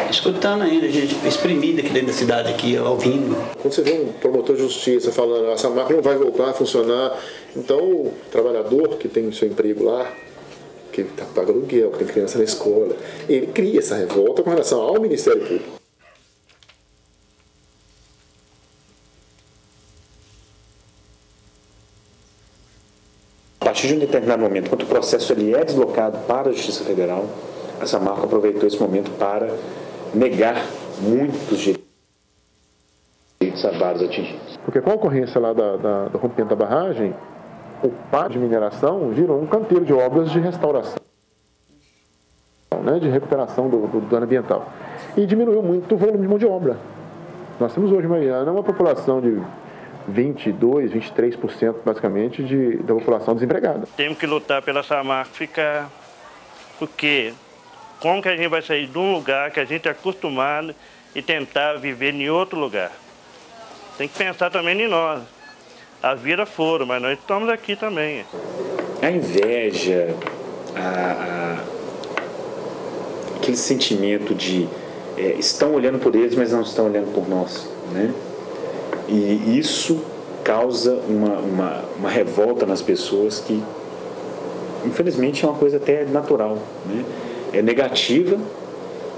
Escutando ainda, a gente exprimida aqui dentro da cidade, aqui, ouvindo. Quando você vê um promotor de justiça falando essa marca não vai voltar a funcionar, então o trabalhador que tem o seu emprego lá, que está pagando aluguel, que tem criança na escola, ele cria essa revolta com relação ao Ministério Público. A partir de um determinado momento, quando o processo ele é deslocado para a Justiça Federal, a Samarco aproveitou esse momento para negar muitos direitos a vários atingidos. Porque com a ocorrência lá do rompimento da barragem, o pátio de mineração virou um canteiro de obras de restauração, né, de recuperação do dano ambiental. E diminuiu muito o volume de mão de obra. Nós temos hoje em Mariana uma população de 22%, 23% basicamente da população desempregada. Temos que lutar pela Samarco ficar, porque como que a gente vai sair de um lugar que a gente é acostumado e tentar viver em outro lugar? Tem que pensar também em nós. As vidas foram, mas nós estamos aqui também. A inveja, aquele sentimento de estão olhando por eles, mas não estão olhando por nós, né? E isso causa uma revolta nas pessoas que, infelizmente, é uma coisa até natural, né? É negativa,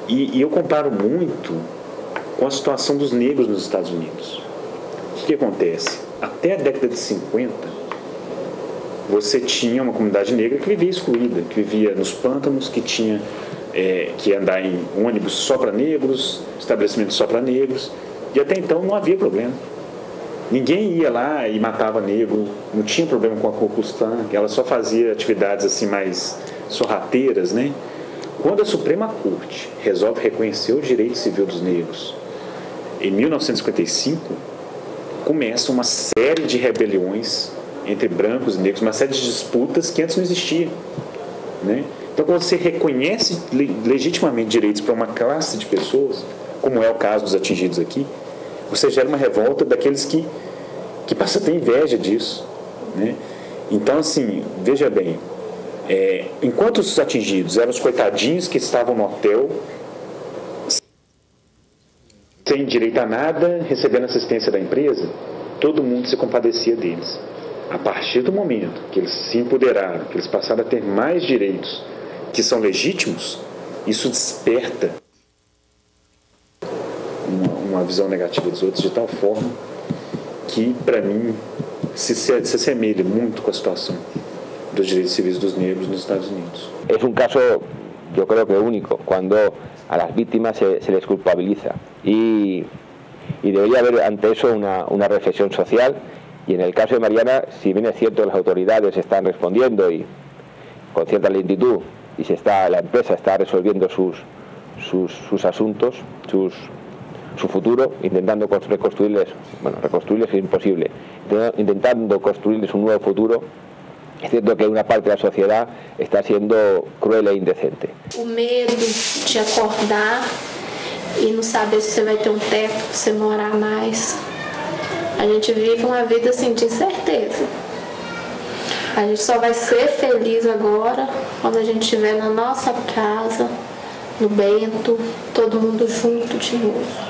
e eu comparo muito com a situação dos negros nos Estados Unidos. O que acontece? Até a década de 50, você tinha uma comunidade negra que vivia excluída, que vivia nos pântanos, que tinha que andar em ônibus só para negros, estabelecimentos só para negros, e até então não havia problema. Ninguém ia lá e matava negro, não tinha problema com a Ku Klux Klan, ela só fazia atividades assim mais sorrateiras, né? Quando a Suprema Corte resolve reconhecer o direito civil dos negros, em 1955, começa uma série de rebeliões entre brancos e negros, uma série de disputas que antes não existia, né? Então, quando você reconhece legitimamente direitos para uma classe de pessoas, como é o caso dos atingidos aqui, você gera uma revolta daqueles que passam a ter inveja disso, né? Então, assim, veja bem, enquanto os atingidos eram os coitadinhos que estavam no hotel, sem direito a nada, recebendo assistência da empresa, todo mundo se compadecia deles. A partir do momento que eles se empoderaram, que eles passaram a ter mais direitos que são legítimos, isso desperta uma visão negativa dos outros de tal forma que, para mim, se assemelha muito com a situação dos direitos civis dos negros nos Estados Unidos. Es un caso, yo creo que único, cuando a las víctimas se les culpabiliza y debería haber ante eso una reflexión social, y en el caso de Mariana, si bien es cierto las autoridades están respondiendo y con cierta lentitud y la empresa está resolviendo sus asuntos, su futuro, intentando reconstruirles es imposible, intentando construirles un nuevo futuro. Es cierto que una parte de la sociedad está siendo cruel e indecente. O medo de acordar e não saber se você vai ter teto para você morar mais. A gente vive uma vida assim de incerteza. A gente só vai ser feliz agora quando a gente estiver na nossa casa, no Bento, todo mundo junto de novo.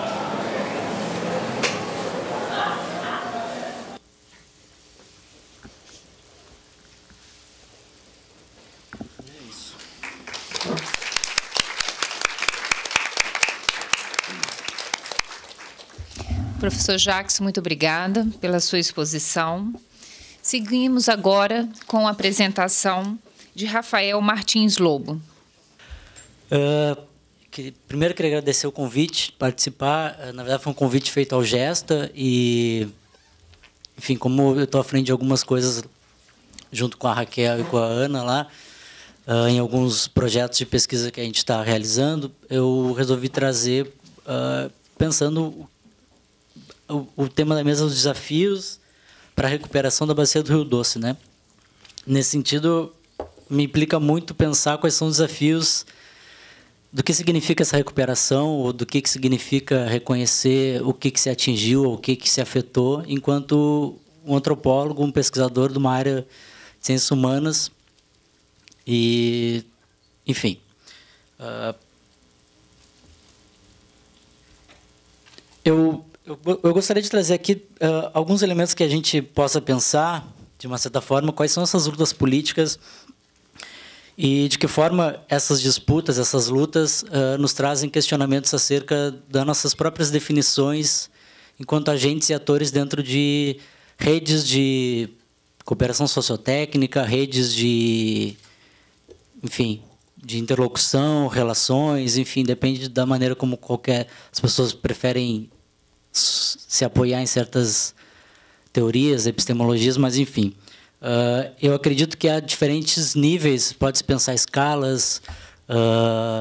Professor Jacques, muito obrigada pela sua exposição. Seguimos agora com a apresentação de Rafael Martins Lobo. Primeiro, queria agradecer o convite, participar. Na verdade, foi um convite feito ao Gesta e, enfim, como eu estou à frente de algumas coisas junto com a Raquel e com a Ana lá, em alguns projetos de pesquisa que a gente está realizando, eu resolvi trazer, pensando o tema da mesa dos desafios para a recuperação da bacia do Rio Doce, né? Nesse sentido, me implica muito pensar quais são os desafios do que significa essa recuperação, ou do que significa reconhecer o que se atingiu, ou o que se afetou, enquanto um antropólogo, um pesquisador de uma área de ciências humanas. E, enfim, eu gostaria de trazer aqui alguns elementos que a gente possa pensar, de uma certa forma, quais são essas lutas políticas e de que forma essas disputas, essas lutas, nos trazem questionamentos acerca das nossas próprias definições enquanto agentes e atores dentro de redes de cooperação sociotécnica, redes de, enfim, de interlocução, relações, enfim, depende da maneira como as pessoas preferem se apoiar em certas teorias, epistemologias, mas, enfim. Eu acredito que há diferentes níveis, pode-se pensar escalas,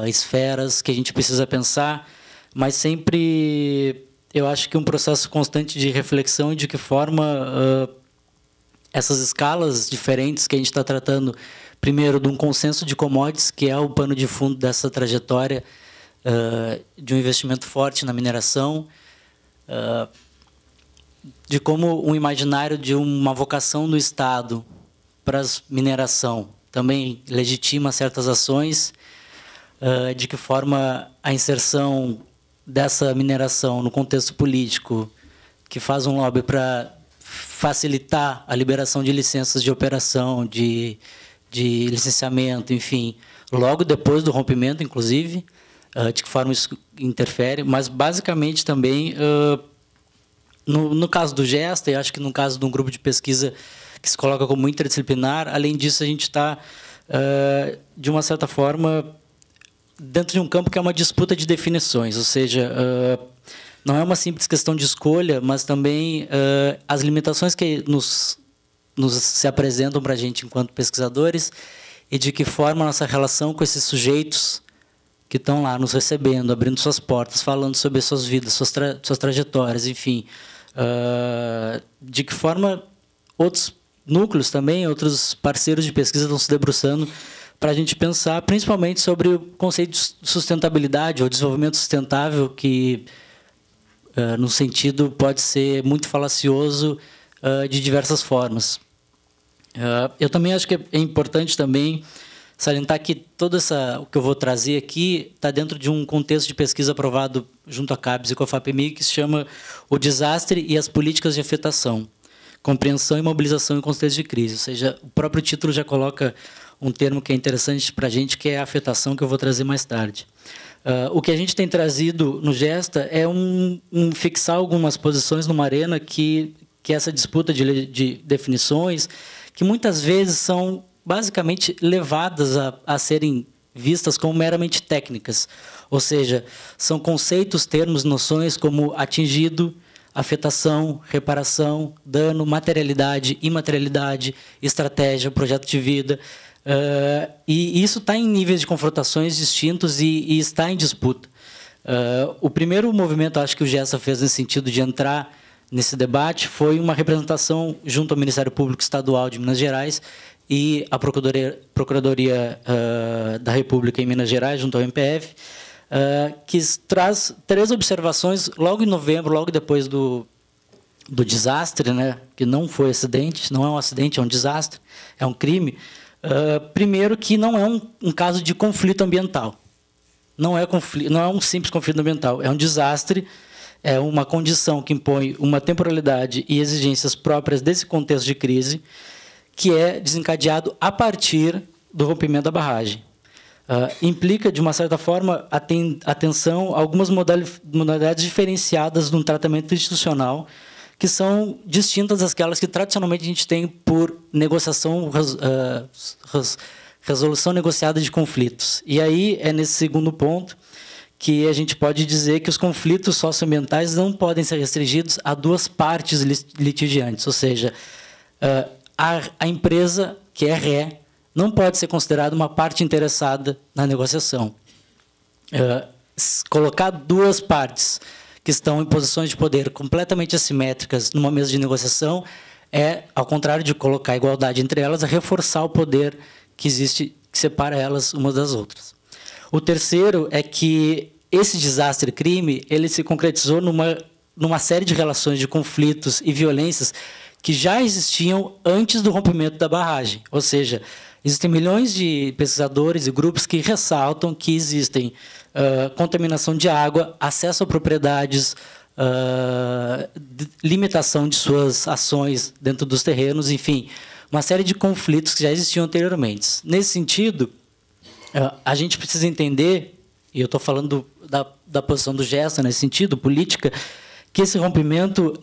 esferas que a gente precisa pensar, mas sempre eu acho que um processo constante de reflexão e de que forma essas escalas diferentes que a gente está tratando, primeiro, de um consenso de commodities, que é o pano de fundo dessa trajetória de um investimento forte na mineração, de como um imaginário de uma vocação do Estado para a mineração também legitima certas ações, de que forma a inserção dessa mineração no contexto político que faz um lobby para facilitar a liberação de licenças de operação, de licenciamento, enfim, logo depois do rompimento, inclusive, de que forma isso interfere, mas basicamente também, no caso do Gesta, e acho que no caso de um grupo de pesquisa que se coloca como interdisciplinar, além disso a gente está, de uma certa forma, dentro de um campo que é uma disputa de definições, ou seja, não é uma simples questão de escolha, mas também as limitações que nos se apresentam para a gente enquanto pesquisadores e de que forma a nossa relação com esses sujeitos que estão lá nos recebendo, abrindo suas portas, falando sobre suas vidas, suas trajetórias, enfim. De que forma outros núcleos também, outros parceiros de pesquisa estão se debruçando para a gente pensar principalmente sobre o conceito de sustentabilidade ou desenvolvimento sustentável, que, no sentido, pode ser muito falacioso de diversas formas. Eu também acho que é importante também salientar que o que eu vou trazer aqui está dentro de um contexto de pesquisa aprovado junto à CABES e com a FAPEMIG, que se chama O Desastre e as Políticas de Afetação, Compreensão e Mobilização em Contexto de Crise. Ou seja, o próprio título já coloca um termo que é interessante para a gente, que é a afetação, que eu vou trazer mais tarde. O que a gente tem trazido no Gesta é fixar algumas posições numa arena que essa disputa de definições, que muitas vezes são basicamente levadas a serem vistas como meramente técnicas. Ou seja, são conceitos, termos, noções como atingido, afetação, reparação, dano, materialidade, imaterialidade, estratégia, projeto de vida. E isso está em níveis de confrontações distintos e está em disputa. O primeiro movimento, acho que o Gesta fez nesse sentido de entrar nesse debate, foi uma representação junto ao Ministério Público Estadual de Minas Gerais e a Procuradoria da República em Minas Gerais, junto ao MPF, que traz 3 observações logo em novembro, logo depois do desastre, né, que não foi acidente, não é um acidente, é um desastre, é um crime. Primeiro, que não é um caso de conflito ambiental. Não é um simples conflito ambiental, é um desastre, é uma condição que impõe uma temporalidade e exigências próprias desse contexto de crise, que é desencadeado a partir do rompimento da barragem. Implica, de uma certa forma, atenção a algumas modalidades diferenciadas de um tratamento institucional, que são distintas daquelas que tradicionalmente a gente tem por negociação, resolução negociada de conflitos. E aí é nesse segundo ponto que a gente pode dizer que os conflitos socioambientais não podem ser restringidos a 2 partes litigiantes, ou seja, a empresa, que é ré, não pode ser considerada uma parte interessada na negociação. Colocar 2 partes que estão em posições de poder completamente assimétricas numa mesa de negociação é, ao contrário de colocar igualdade entre elas, é reforçar o poder que existe, que separa elas umas das outras. O terceiro é que esse desastre-crime ele se concretizou numa série de relações de conflitos e violências que já existiam antes do rompimento da barragem. Ou seja, existem milhões de pesquisadores e grupos que ressaltam que existem contaminação de água, acesso a propriedades, limitação de suas ações dentro dos terrenos, enfim, uma série de conflitos que já existiam anteriormente. Nesse sentido, a gente precisa entender, e eu estou falando da posição do Gesta nesse sentido, política, que esse rompimento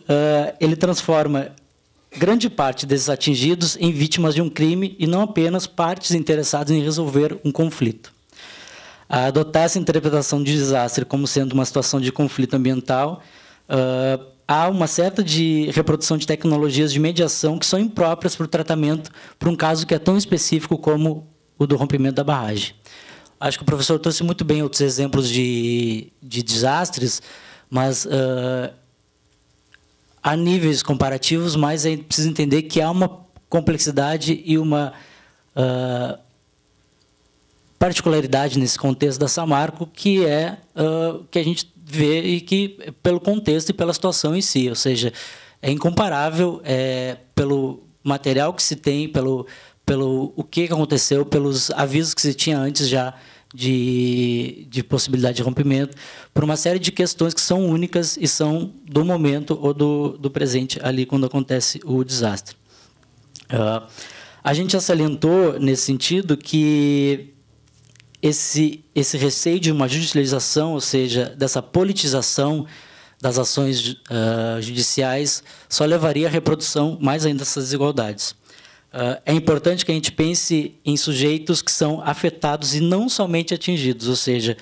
ele transforma grande parte desses atingidos em vítimas de um crime e não apenas partes interessadas em resolver um conflito. Adotar essa interpretação de desastre como sendo uma situação de conflito ambiental, há uma certa de reprodução de tecnologias de mediação que são impróprias para o tratamento para um caso que é tão específico como o do rompimento da barragem. Acho que o professor trouxe muito bem outros exemplos de desastres, mas há níveis comparativos, mas é preciso entender que há uma complexidade e uma particularidade nesse contexto da Samarco, que é que a gente vê e que pelo contexto e pela situação em si, ou seja, é incomparável pelo material que se tem, pelo o que aconteceu, pelos avisos que se tinha antes já de possibilidade de rompimento, por uma série de questões que são únicas e são do momento ou do presente, ali quando acontece o desastre. A gente já salientou, nesse sentido, que esse receio de uma judicialização, ou seja, dessa politização das ações judiciais, só levaria à reprodução mais ainda dessas desigualdades. É importante que a gente pense em sujeitos que são afetados e não somente atingidos, ou seja,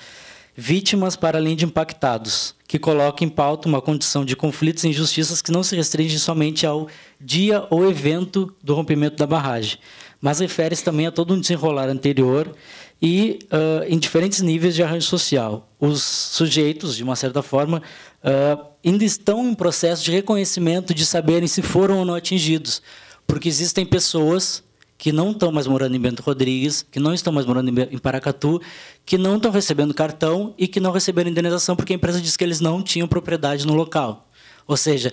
vítimas para além de impactados, que colocam em pauta uma condição de conflitos e injustiças que não se restringem somente ao dia ou evento do rompimento da barragem, mas refere-se também a todo um desenrolar anterior e em diferentes níveis de arranjo social. Os sujeitos, de uma certa forma, ainda estão em processo de reconhecimento, de saberem se foram ou não atingidos, porque existem pessoas que não estão mais morando em Bento Rodrigues, que não estão mais morando em Paracatu, que não estão recebendo cartão e que não receberam indenização porque a empresa disse que eles não tinham propriedade no local. Ou seja,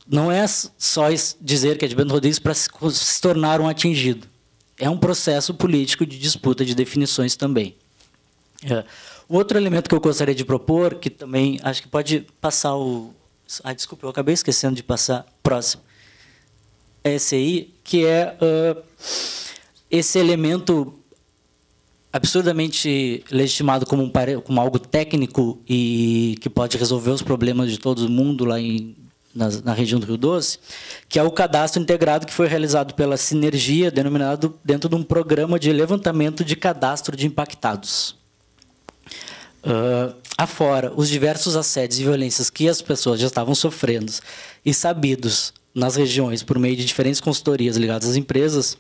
não é só dizer que é de Bento Rodrigues para se tornar um atingido. É um processo político de disputa de definições também. O outro elemento que eu gostaria de propor, que também acho que pode passar o... desculpa, eu acabei esquecendo de passar. Próximo. Esse aí, que é esse elemento absurdamente legitimado como algo técnico e que pode resolver os problemas de todo mundo lá na região do Rio Doce, que é o cadastro integrado que foi realizado pela Sinergia, denominado dentro de um programa de levantamento de cadastro de impactados. Afora os diversos assédios e violências que as pessoas já estavam sofrendo e sabidos nas regiões por meio de diferentes consultorias ligadas às empresas,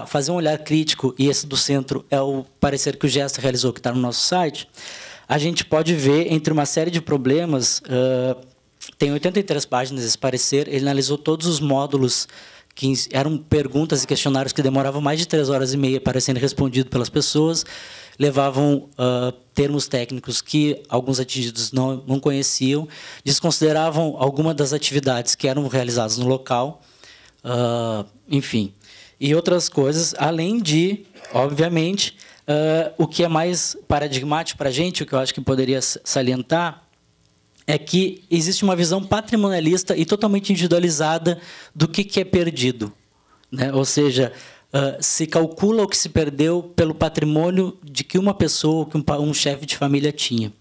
fazer um olhar crítico, e esse do centro é o parecer que o Gesta realizou, que está no nosso site, a gente pode ver, entre uma série de problemas, tem 83 páginas esse parecer, ele analisou todos os módulos que eram perguntas e questionários que demoravam mais de 3 horas e meia para serem respondidos pelas pessoas, levavam termos técnicos que alguns atingidos não conheciam, desconsideravam algumas das atividades que eram realizadas no local, enfim, e outras coisas, além de, obviamente, o que é mais paradigmático para a gente, o que eu acho que poderia salientar, é que existe uma visão patrimonialista e totalmente individualizada do que é perdido, né? Ou seja, se calcula o que se perdeu pelo patrimônio de que uma pessoa, que um chefe de família tinha.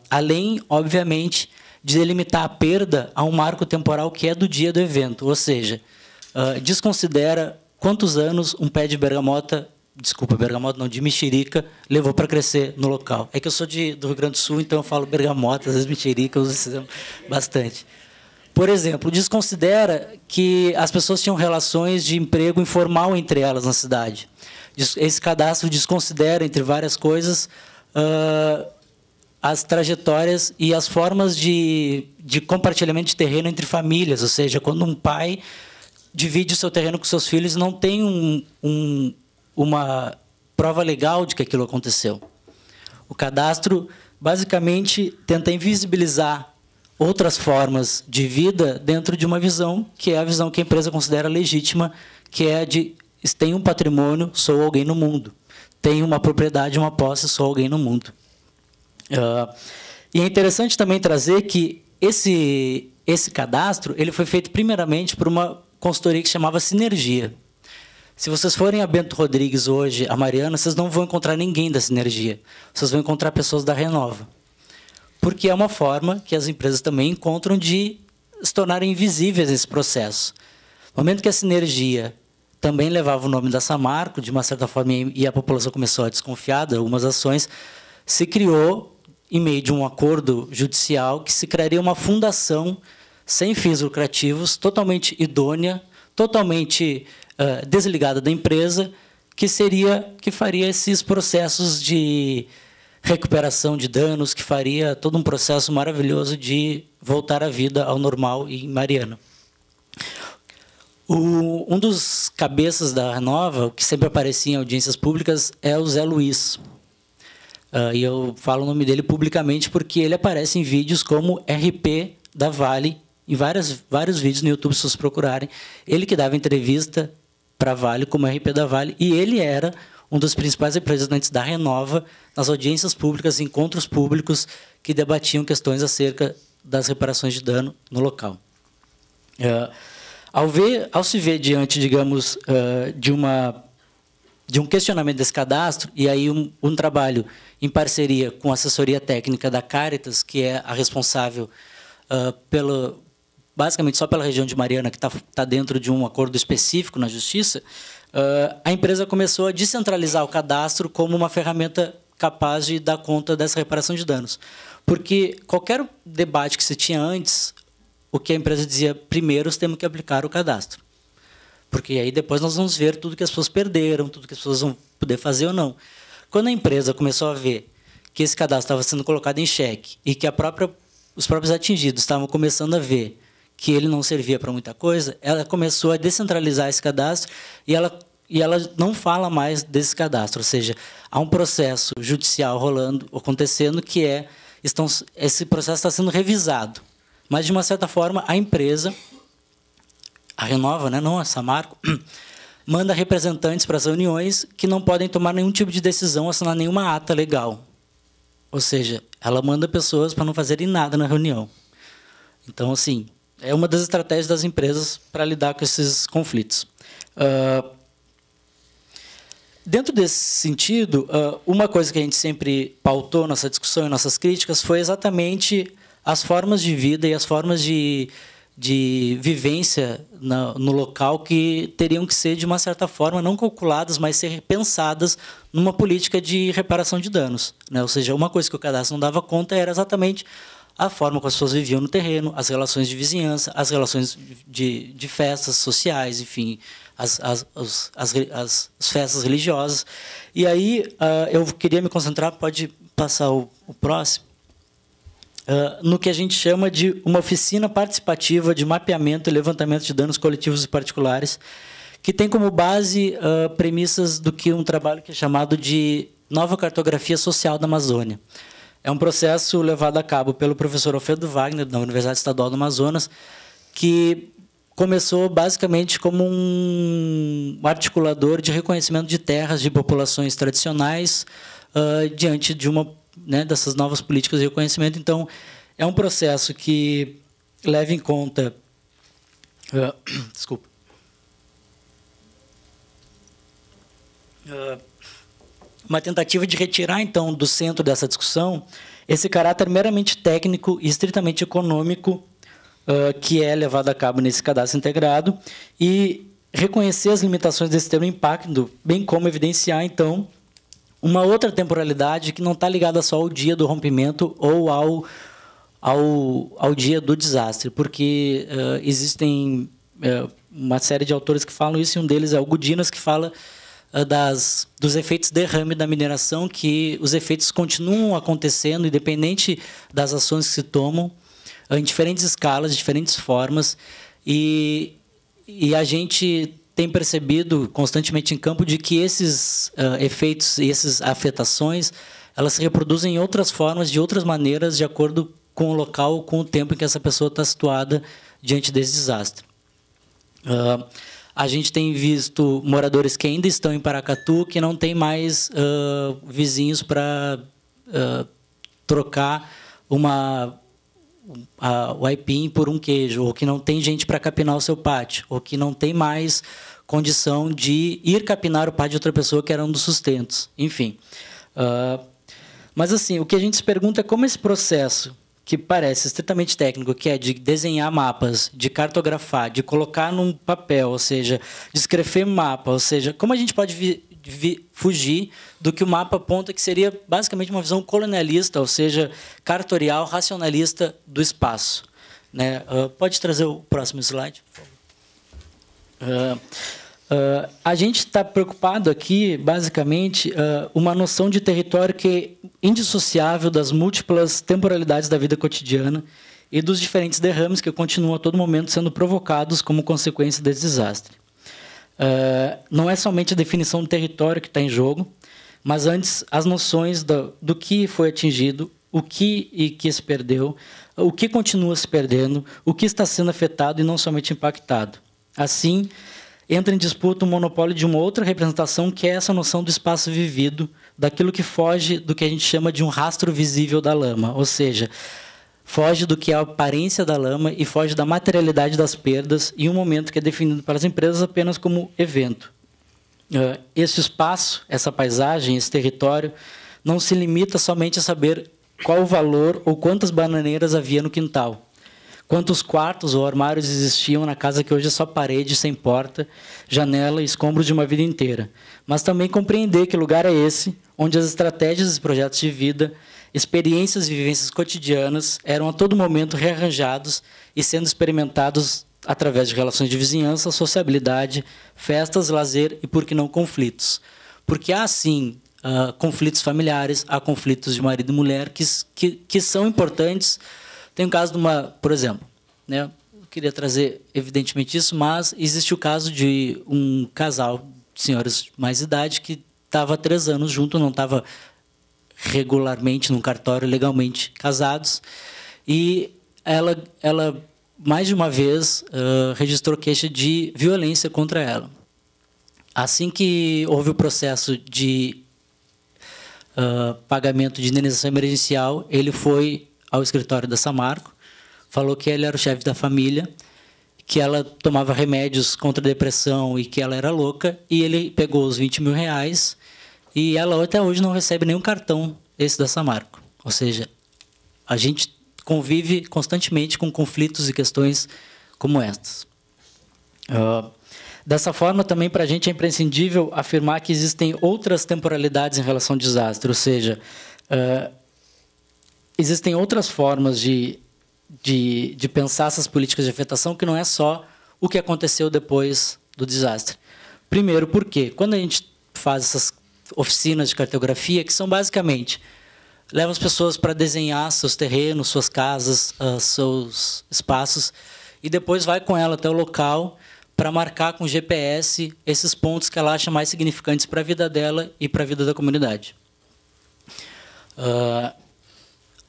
Além, obviamente, de delimitar a perda a um marco temporal que é do dia do evento, ou seja, desconsidera quantos anos um pé de bergamota, de mexerica, levou para crescer no local. É que eu sou do Rio Grande do Sul, então eu falo bergamota, às vezes mexerica, eu uso bastante. Por exemplo, desconsidera que as pessoas tinham relações de emprego informal entre elas na cidade. Esse cadastro desconsidera, entre várias coisas, as trajetórias e as formas de compartilhamento de terreno entre famílias, ou seja, quando um pai divide o seu terreno com seus filhos, não tem uma prova legal de que aquilo aconteceu. O cadastro, basicamente, tenta invisibilizar outras formas de vida dentro de uma visão, que é a visão que a empresa considera legítima, que é de tenho um patrimônio, sou alguém no mundo. Tenho uma propriedade, uma posse, sou alguém no mundo. E é interessante também trazer que esse cadastro ele foi feito primeiramente por uma consultoria que se chamava Sinergia. Se vocês forem a Bento Rodrigues hoje, a Mariana, vocês não vão encontrar ninguém da Sinergia. Vocês vão encontrar pessoas da Renova. Porque é uma forma que as empresas também encontram de se tornarem invisíveis nesse processo. No momento que a Sinergia também levava o nome da Samarco, de uma certa forma, e a população começou a desconfiar de algumas ações, se criou, em meio de um acordo judicial, que se criaria uma fundação sem fins lucrativos, totalmente idônea, totalmente desligada da empresa, que faria esses processos de recuperação de danos, que faria todo um processo maravilhoso de voltar a vida ao normal em Mariana. Um dos cabeças da Renova, que sempre aparecia em audiências públicas, é o Zé Luiz. E eu falo o nome dele publicamente porque ele aparece em vídeos como RP da Vale, em vários vídeos no YouTube, se vocês procurarem. Ele que dava entrevista para a Vale como RP da Vale, e ele era um dos principais representantes da Renova nas audiências públicas, encontros públicos que debatiam questões acerca das reparações de dano no local. Ao se ver diante, digamos, de um questionamento desse cadastro, e aí um trabalho em parceria com a assessoria técnica da Caritas, que é a responsável basicamente só pela região de Mariana, que está dentro de um acordo específico na Justiça, a empresa começou a descentralizar o cadastro como uma ferramenta capaz de dar conta dessa reparação de danos. Porque qualquer debate que se tinha antes, o que a empresa dizia, primeiro temos que aplicar o cadastro. Porque aí depois nós vamos ver tudo que as pessoas perderam, tudo que as pessoas vão poder fazer ou não. Quando a empresa começou a ver que esse cadastro estava sendo colocado em xeque e que os próprios atingidos estavam começando a ver que ele não servia para muita coisa, ela começou a descentralizar esse cadastro e ela não fala mais desse cadastro. Ou seja, há um processo judicial acontecendo que esse processo está sendo revisado. Mas, de uma certa forma, a empresa, a Renova, né, não a Samarco, manda representantes para as reuniões que não podem tomar nenhum tipo de decisão, assinar nenhuma ata legal. Ou seja, ela manda pessoas para não fazerem nada na reunião. Então, assim, é uma das estratégias das empresas para lidar com esses conflitos. Dentro desse sentido, uma coisa que a gente sempre pautou nossa discussão e nossas críticas foi exatamente as formas de vida e as formas de vivência no local que teriam que ser, de uma certa forma, não calculadas, mas ser pensadas numa política de reparação de danos, né? Ou seja, uma coisa que o cadastro não dava conta era exatamente a forma como as pessoas viviam no terreno, as relações de vizinhança, as relações de festas sociais, enfim, as festas religiosas. E aí eu queria me concentrar, pode passar o próximo, no que a gente chama de uma oficina participativa de mapeamento e levantamento de danos coletivos e particulares, que tem como base premissas do que um trabalho que é chamado de Nova Cartografia Social da Amazônia. É um processo levado a cabo pelo professor Alfredo Wagner, da Universidade Estadual do Amazonas, que começou basicamente como um articulador de reconhecimento de terras de populações tradicionais diante de dessas novas políticas de reconhecimento. Então, é um processo que leva em conta... desculpa. Uma tentativa de retirar, então, do centro dessa discussão esse caráter meramente técnico e estritamente econômico que é levado a cabo nesse cadastro integrado e reconhecer as limitações desse termo impacto, bem como evidenciar, então, uma outra temporalidade que não está ligada só ao dia do rompimento ou ao dia do desastre, porque existem uma série de autores que falam isso, e um deles é o Gudinas, que fala dos efeitos derrame da mineração, que os efeitos continuam acontecendo, independente das ações que se tomam, em diferentes escalas, diferentes formas, e a gente tem percebido constantemente em campo de que esses efeitos e essas afetações, elas se reproduzem em outras formas, de outras maneiras, de acordo com o local, com o tempo em que essa pessoa está situada diante desse desastre. A gente tem visto moradores que ainda estão em Paracatu, que não tem mais vizinhos para trocar o aipim por um queijo, ou que não tem gente para capinar o seu pátio, ou que não tem mais condição de ir capinar o pátio de outra pessoa, que era um dos sustentos. Enfim. Mas, assim, o que a gente se pergunta é como esse processo, que parece estritamente técnico, que é de desenhar mapas, de cartografar, de colocar num papel, ou seja, de escrever mapa, ou seja, como a gente pode fugir do que o mapa aponta, que seria basicamente uma visão colonialista, ou seja, cartorial, racionalista do espaço, né? Pode trazer o próximo slide, por favor. A gente está preocupado aqui, basicamente, uma noção de território que é indissociável das múltiplas temporalidades da vida cotidiana e dos diferentes derrames que continuam a todo momento sendo provocados como consequência desse desastre. Não é somente a definição do território que está em jogo, mas antes as noções do que foi atingido, o que se perdeu, o que continua se perdendo, o que está sendo afetado e não somente impactado. Assim, entra em disputa o monopólio de uma outra representação, que é essa noção do espaço vivido, daquilo que foge do que a gente chama de um rastro visível da lama, ou seja, foge do que é a aparência da lama e foge da materialidade das perdas em um momento que é definido pelas empresas apenas como evento. Esse espaço, essa paisagem, esse território, não se limita somente a saber qual o valor ou quantas bananeiras havia no quintal, quantos quartos ou armários existiam na casa que hoje é só parede, sem porta, janela e escombros de uma vida inteira, mas também compreender que lugar é esse, onde as estratégias e projetos de vida, experiências e vivências cotidianas eram a todo momento rearranjados e sendo experimentados através de relações de vizinhança, sociabilidade, festas, lazer e, por que não, conflitos. Porque há, sim, conflitos familiares, há conflitos de marido e mulher que são importantes. Tem um caso de uma, por exemplo, né, eu queria trazer evidentemente isso, mas existe o caso de um casal de senhoras de mais idade que estava há 3 anos junto, não estava regularmente num cartório, legalmente casados, e ela mais de uma vez registrou queixa de violência contra ela. Assim que houve o processo de pagamento de indenização emergencial, ele foi ao escritório da Samarco, falou que ele era o chefe da família, que ela tomava remédios contra a depressão e que ela era louca, e ele pegou os 20 mil reais, e ela até hoje não recebe nenhum cartão esse da Samarco. Ou seja, a gente convive constantemente com conflitos e questões como estas. Dessa forma, também para a gente é imprescindível afirmar que existem outras temporalidades em relação ao desastre, ou seja, existem outras formas de pensar essas políticas de afetação que não é só o que aconteceu depois do desastre. Primeiro, porque quando a gente faz essas oficinas de cartografia, que são basicamente levam as pessoas para desenhar seus terrenos, suas casas, seus espaços, e depois vai com ela até o local para marcar com GPS esses pontos que ela acha mais significantes para a vida dela e para a vida da comunidade.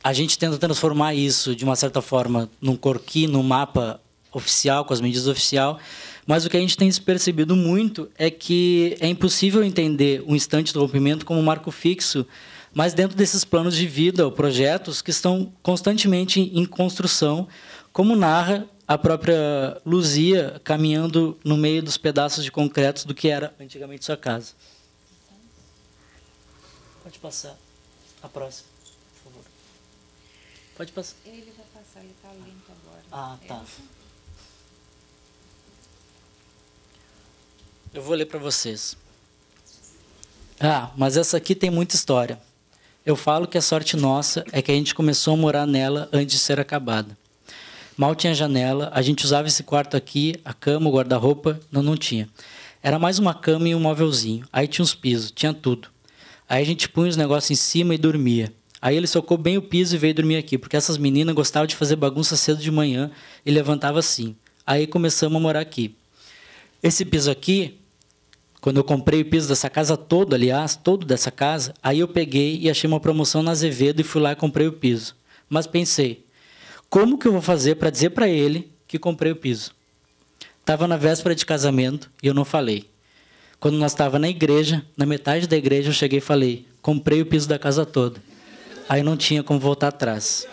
A gente tenta transformar isso, de uma certa forma, num croquis, num mapa oficial, com as medidas oficiais, mas o que a gente tem percebido muito é que é impossível entender o instante do rompimento como um marco fixo, mas dentro desses planos de vida ou projetos que estão constantemente em construção, como narra a própria Luzia caminhando no meio dos pedaços de concreto do que era antigamente sua casa. Pode passar a próxima, por favor. Pode passar. Ele vai passar, ele está lento agora. Ah, tá. Eu vou ler para vocês. Mas essa aqui tem muita história. Eu falo que a sorte nossa é que a gente começou a morar nela antes de ser acabada. Mal tinha janela, a gente usava esse quarto aqui, a cama, o guarda-roupa, não tinha. Era mais uma cama e um móvelzinho. Aí tinha uns pisos, tinha tudo. Aí a gente punha os negócios em cima e dormia. Aí ele socou bem o piso e veio dormir aqui, porque essas meninas gostavam de fazer bagunça cedo de manhã e levantava assim. Aí começamos a morar aqui. Esse piso aqui, quando eu comprei o piso dessa casa todo, aliás, todo dessa casa, aí eu peguei e achei uma promoção na Azevedo e fui lá e comprei o piso. Mas pensei, como que eu vou fazer para dizer para ele que comprei o piso? Estava na véspera de casamento e eu não falei. Quando nós estávamos na igreja, na metade da igreja, eu cheguei e falei, comprei o piso da casa toda. Aí não tinha como voltar atrás.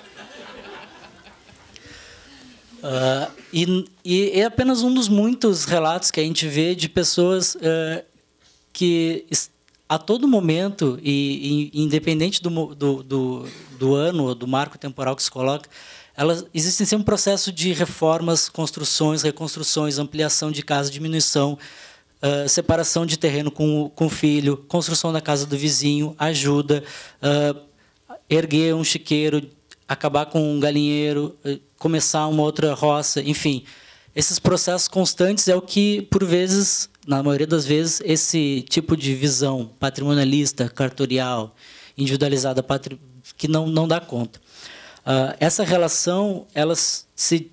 E é apenas um dos muitos relatos que a gente vê de pessoas que, a todo momento, e independente do ano ou do marco temporal que se coloca, existem sempre um processo de reformas, construções, reconstruções, ampliação de casa, diminuição, separação de terreno com o filho, construção da casa do vizinho, ajuda, erguer um chiqueiro, acabar com um galinheiro, começar uma outra roça, enfim. Esses processos constantes é o que, por vezes, na maioria das vezes, esse tipo de visão patrimonialista, cartorial, individualizada, que não dá conta. Essa relação, ela se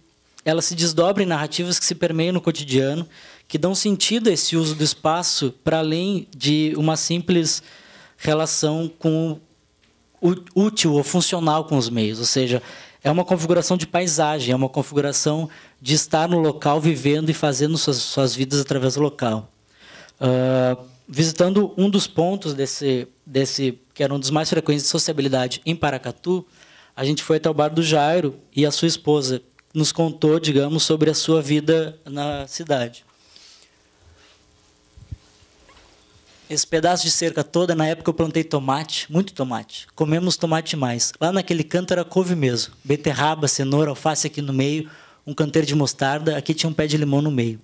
desdobra em narrativas que se permeiam no cotidiano, que dão sentido a esse uso do espaço para além de uma simples relação com útil ou funcional com os meios, ou seja, é uma configuração de paisagem, é uma configuração de estar no local, vivendo e fazendo suas vidas através do local. Visitando um dos pontos desse que era um dos mais frequentes de sociabilidade em Paracatu, a gente foi até o bar do Jairo e a sua esposa nos contou, digamos, sobre a sua vida na cidade. Esse pedaço de cerca toda, na época eu plantei tomate, muito tomate. Comemos tomate mais. Lá naquele canto era couve mesmo. Beterraba, cenoura, alface aqui no meio, um canteiro de mostarda, aqui tinha um pé de limão no meio.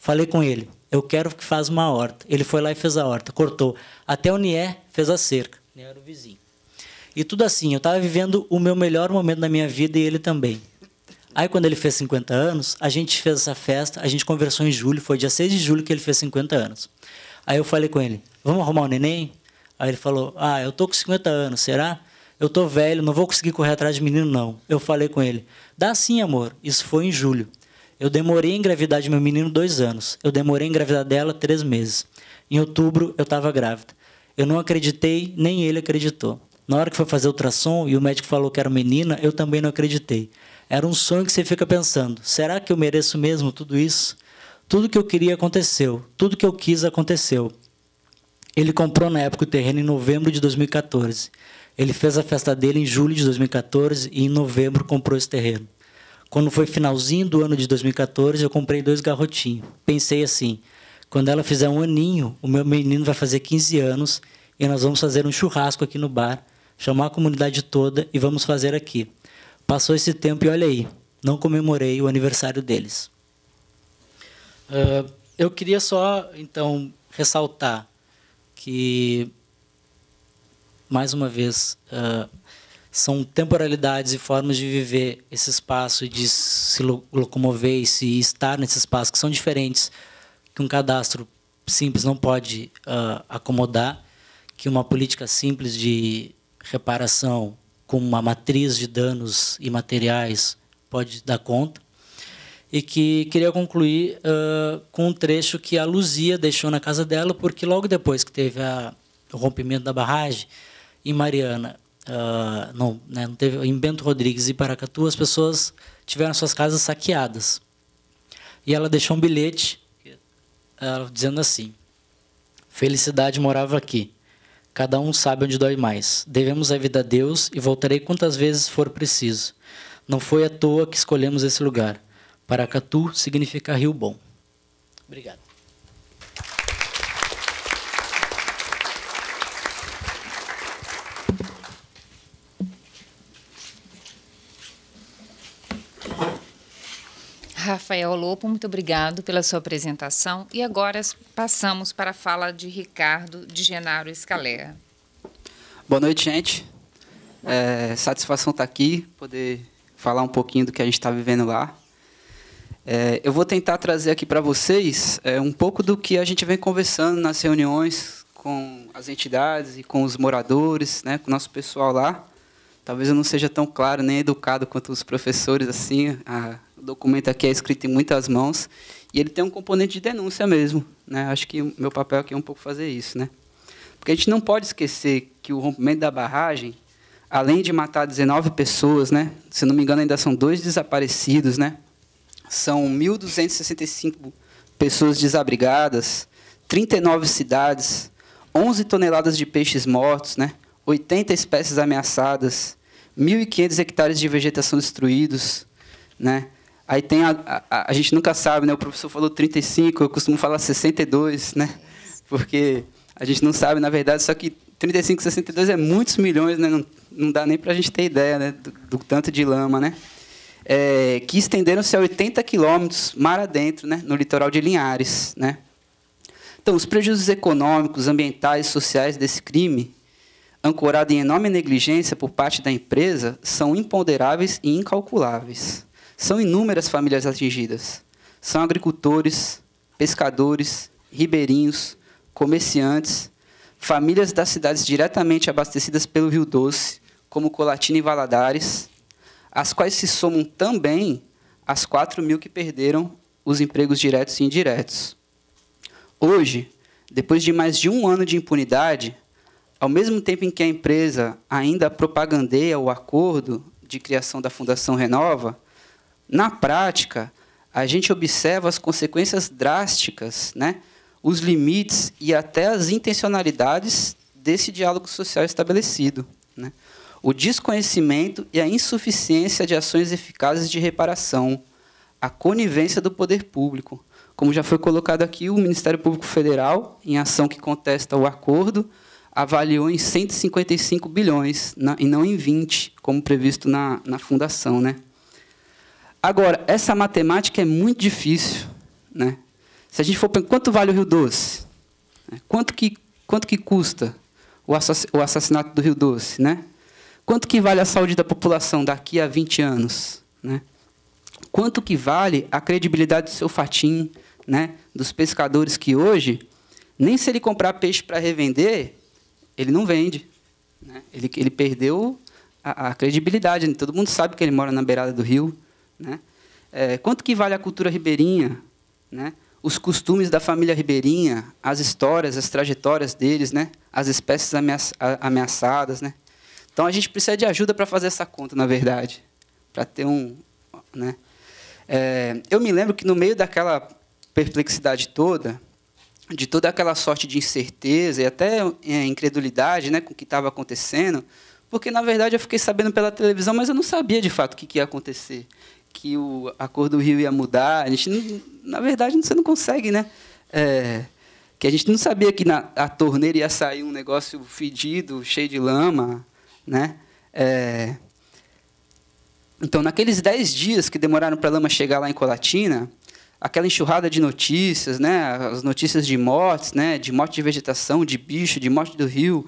Falei com ele, eu quero que faça uma horta. Ele foi lá e fez a horta, cortou. Até o Nié fez a cerca. Nié era o vizinho. E tudo assim, eu estava vivendo o meu melhor momento da minha vida e ele também. Aí, quando ele fez 50 anos, a gente fez essa festa, a gente conversou em julho, foi dia 6 de julho que ele fez 50 anos. Aí eu falei com ele, vamos arrumar um neném? Aí ele falou, eu tô com 50 anos, será? Eu tô velho, não vou conseguir correr atrás de menino, não. Eu falei com ele, dá sim, amor. Isso foi em julho. Eu demorei a engravidar de meu menino 2 anos. Eu demorei a engravidar dela 3 meses. Em outubro, eu estava grávida. Eu não acreditei, nem ele acreditou. Na hora que foi fazer o ultrassom e o médico falou que era menina, eu também não acreditei. Era um sonho que você fica pensando, será que eu mereço mesmo tudo isso? Tudo que eu queria aconteceu, tudo que eu quis aconteceu. Ele comprou na época o terreno em novembro de 2014. Ele fez a festa dele em julho de 2014 e em novembro comprou esse terreno. Quando foi finalzinho do ano de 2014, eu comprei 2 garrotinhos. Pensei assim, quando ela fizer 1 aninho, o meu menino vai fazer 15 anos e nós vamos fazer um churrasco aqui no bar, chamar a comunidade toda e vamos fazer aqui. Passou esse tempo e olha aí, não comemorei o aniversário deles. Eu queria só, então, ressaltar que, mais uma vez, são temporalidades e formas de viver esse espaço e de se locomover e se estar nesse espaço que são diferentes, que um cadastro simples não pode acomodar, que uma política simples de reparação com uma matriz de danos imateriais pode dar conta. E que queria concluir com um trecho que a Luzia deixou na casa dela, porque logo depois que teve o rompimento da barragem, em Mariana, não teve, em Bento Rodrigues e Paracatu, as pessoas tiveram suas casas saqueadas. E ela deixou um bilhete dizendo assim, felicidade morava aqui, cada um sabe onde dói mais, devemos a vida a Deus e voltarei quantas vezes for preciso. Não foi à toa que escolhemos esse lugar. Paracatu significa Rio Bom. Obrigado. Rafael Lopo, muito obrigado pela sua apresentação. E agora passamos para a fala de Ricardo de Genaro Scalera. Boa noite, gente. Satisfação estar aqui, poder falar um pouquinho do que a gente está vivendo lá. Eu vou tentar trazer aqui para vocês um pouco do que a gente vem conversando nas reuniões com as entidades e com os moradores, né, com o nosso pessoal lá. Talvez eu não seja tão claro nem educado quanto os professores, assim. O documento aqui é escrito em muitas mãos e ele tem um componente de denúncia mesmo, né? Acho que o meu papel aqui é um pouco fazer isso, né? Porque a gente não pode esquecer que o rompimento da barragem, além de matar 19 pessoas, né? Se não me engano, ainda são 2 desaparecidos, né? São 1.265 pessoas desabrigadas, 39 cidades, 11 toneladas de peixes mortos, né? 80 espécies ameaçadas, 1.500 hectares de vegetação destruídos, né? Aí tem a gente nunca sabe, né? O professor falou 35, eu costumo falar 62, né? Porque a gente não sabe, na verdade, só que 35, 62 é muitos milhões, né? Não dá nem para a gente ter ideia, né? Do tanto de lama, né? Que estenderam-se a 80 quilômetros mar adentro, né? No litoral de Linhares, né? Então, os prejuízos econômicos, ambientais e sociais desse crime, ancorado em enorme negligência por parte da empresa, são imponderáveis e incalculáveis. São inúmeras famílias atingidas. São agricultores, pescadores, ribeirinhos, comerciantes, famílias das cidades diretamente abastecidas pelo Rio Doce, como Colatina e Valadares, as quais se somam também as 4.000 que perderam os empregos diretos e indiretos. Hoje, depois de mais de 1 ano de impunidade, ao mesmo tempo em que a empresa ainda propagandeia o acordo de criação da Fundação Renova, na prática, a gente observa as consequências drásticas, né, os limites e até as intencionalidades desse diálogo social estabelecido, né? O desconhecimento e a insuficiência de ações eficazes de reparação, a conivência do poder público. Como já foi colocado aqui, o Ministério Público Federal, em ação que contesta o acordo, avaliou em 155 bilhões, e não em 20, como previsto na fundação, né? Agora, essa matemática é muito difícil, né? Se a gente for pensar, quanto vale o Rio Doce? Quanto que custa o assassinato do Rio Doce, né? Quanto que vale a saúde da população daqui a 20 anos, né? Quanto que vale a credibilidade do seu Fatim, né? Dos pescadores que hoje, nem se ele comprar peixe para revender, ele não vende, né? Ele perdeu a credibilidade. Todo mundo sabe que ele mora na beirada do rio, né? Quanto que vale a cultura ribeirinha, né? Os costumes da família ribeirinha, as histórias, as trajetórias deles, né? As espécies ameaçadas, né? Então, a gente precisa de ajuda para fazer essa conta, na verdade, para ter né? Eu me lembro que, no meio daquela perplexidade toda, de toda aquela sorte de incerteza e até incredulidade, né, com o que estava acontecendo, porque, na verdade, eu fiquei sabendo pela televisão, mas eu não sabia, de fato, o que ia acontecer, que a cor do rio ia mudar. A gente, na verdade, você não consegue, né? Que a gente não sabia que a torneira ia sair um negócio fedido, cheio de lama, né? Então, naqueles 10 dias que demoraram para a lama chegar lá em Colatina, aquela enxurrada de notícias, né? As notícias de mortes, né? De morte de vegetação, de bicho, de morte do rio,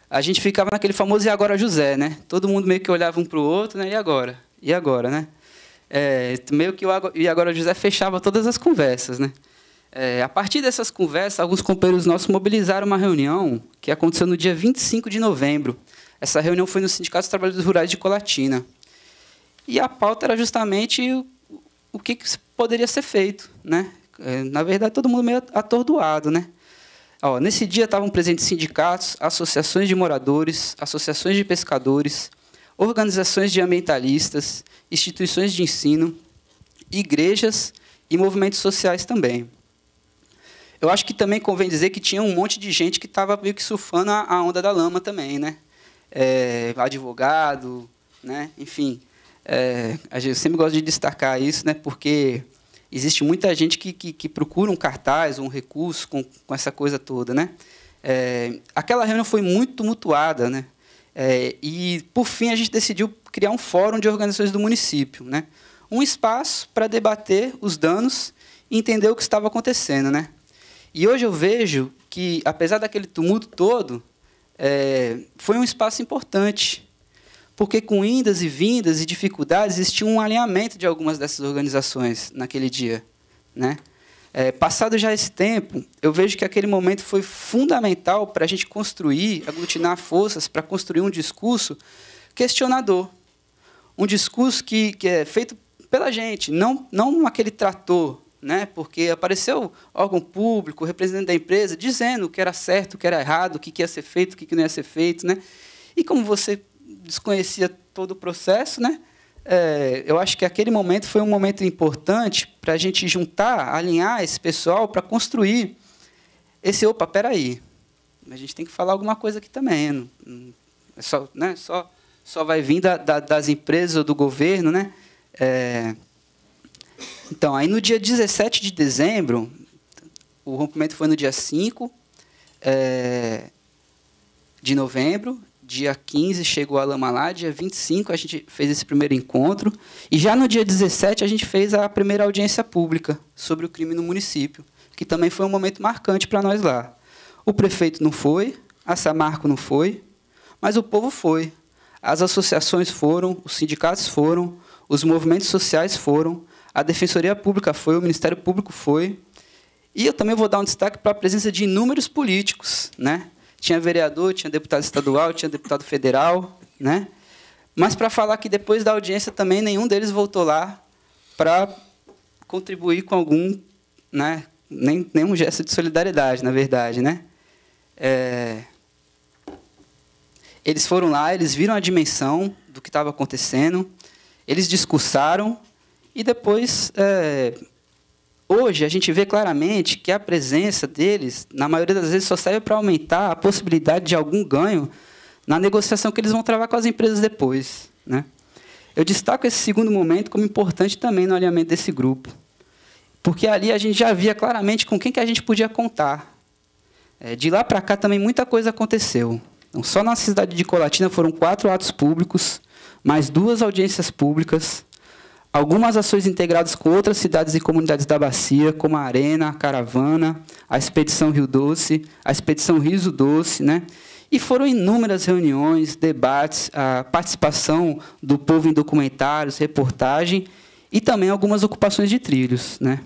a gente ficava naquele famoso "e agora, José", né? Todo mundo meio que olhava um para o outro, né? E agora? E agora, né? Meio que o "e agora, José" fechava todas as conversas, né? A partir dessas conversas, alguns companheiros nossos mobilizaram uma reunião que aconteceu no dia 25 de novembro. Essa reunião foi no Sindicato dos Trabalhadores Rurais de Colatina. E a pauta era justamente o que poderia ser feito, né? Na verdade, todo mundo meio atordoado, né? Nesse dia estavam presentes sindicatos, associações de moradores, associações de pescadores, organizações de ambientalistas, instituições de ensino, igrejas e movimentos sociais também. Eu acho que também convém dizer que tinha um monte de gente que estava meio que surfando a onda da lama também, né? Advogado, né? Enfim, eu sempre gosto de destacar isso, né? Porque existe muita gente que procura um cartaz, um recurso com essa coisa toda, né? Aquela reunião foi muito tumultuada, né? E, por fim, a gente decidiu criar um fórum de organizações do município, né? Um espaço para debater os danos e entender o que estava acontecendo, né? E hoje eu vejo que, apesar daquele tumulto todo, foi um espaço importante, porque, com indas e vindas e dificuldades, existia um alinhamento de algumas dessas organizações naquele dia, né? Passado já esse tempo, eu vejo que aquele momento foi fundamental para a gente construir, aglutinar forças para construir um discurso questionador. Um discurso que é feito pela gente, não aquele trator, né? Porque apareceu órgão público, representante da empresa, dizendo o que era certo, o que era errado, o que ia ser feito, o que não ia ser feito, né? E como você desconhecia todo o processo, né? Eu acho que aquele momento foi um momento importante para a gente juntar, alinhar esse pessoal para construir esse espera aí, a gente tem que falar alguma coisa aqui também, só vai vir das empresas ou do governo, né? Então, aí no dia 17 de dezembro, o rompimento foi no dia 5 de novembro, dia 15 chegou a lama lá, dia 25 a gente fez esse primeiro encontro, e já no dia 17 a gente fez a primeira audiência pública sobre o crime no município, que também foi um momento marcante para nós lá. O prefeito não foi, a Samarco não foi, mas o povo foi. As associações foram, os sindicatos foram, os movimentos sociais foram, a Defensoria Pública foi, o Ministério Público foi, e eu também vou dar um destaque para a presença de inúmeros políticos, né? Tinha vereador, tinha deputado estadual, tinha deputado federal, né? Mas, para falar que depois da audiência também nenhum deles voltou lá para contribuir com algum, né? Nenhum gesto de solidariedade, na verdade, né? Eles foram lá, eles viram a dimensão do que estava acontecendo, eles discursaram e depois, hoje, a gente vê claramente que a presença deles, na maioria das vezes, só serve para aumentar a possibilidade de algum ganho na negociação que eles vão travar com as empresas depois, né? Eu destaco esse segundo momento como importante também no alinhamento desse grupo, porque ali a gente já via claramente com quem que a gente podia contar. De lá para cá também muita coisa aconteceu. Então, só na cidade de Colatina foram 4 atos públicos, mais 2 audiências públicas, algumas ações integradas com outras cidades e comunidades da Bacia, como a Arena, a Caravana, a Expedição Rio Doce, a Expedição Riso Doce, né? E foram inúmeras reuniões, debates, a participação do povo em documentários, reportagem e também algumas ocupações de trilhos, né?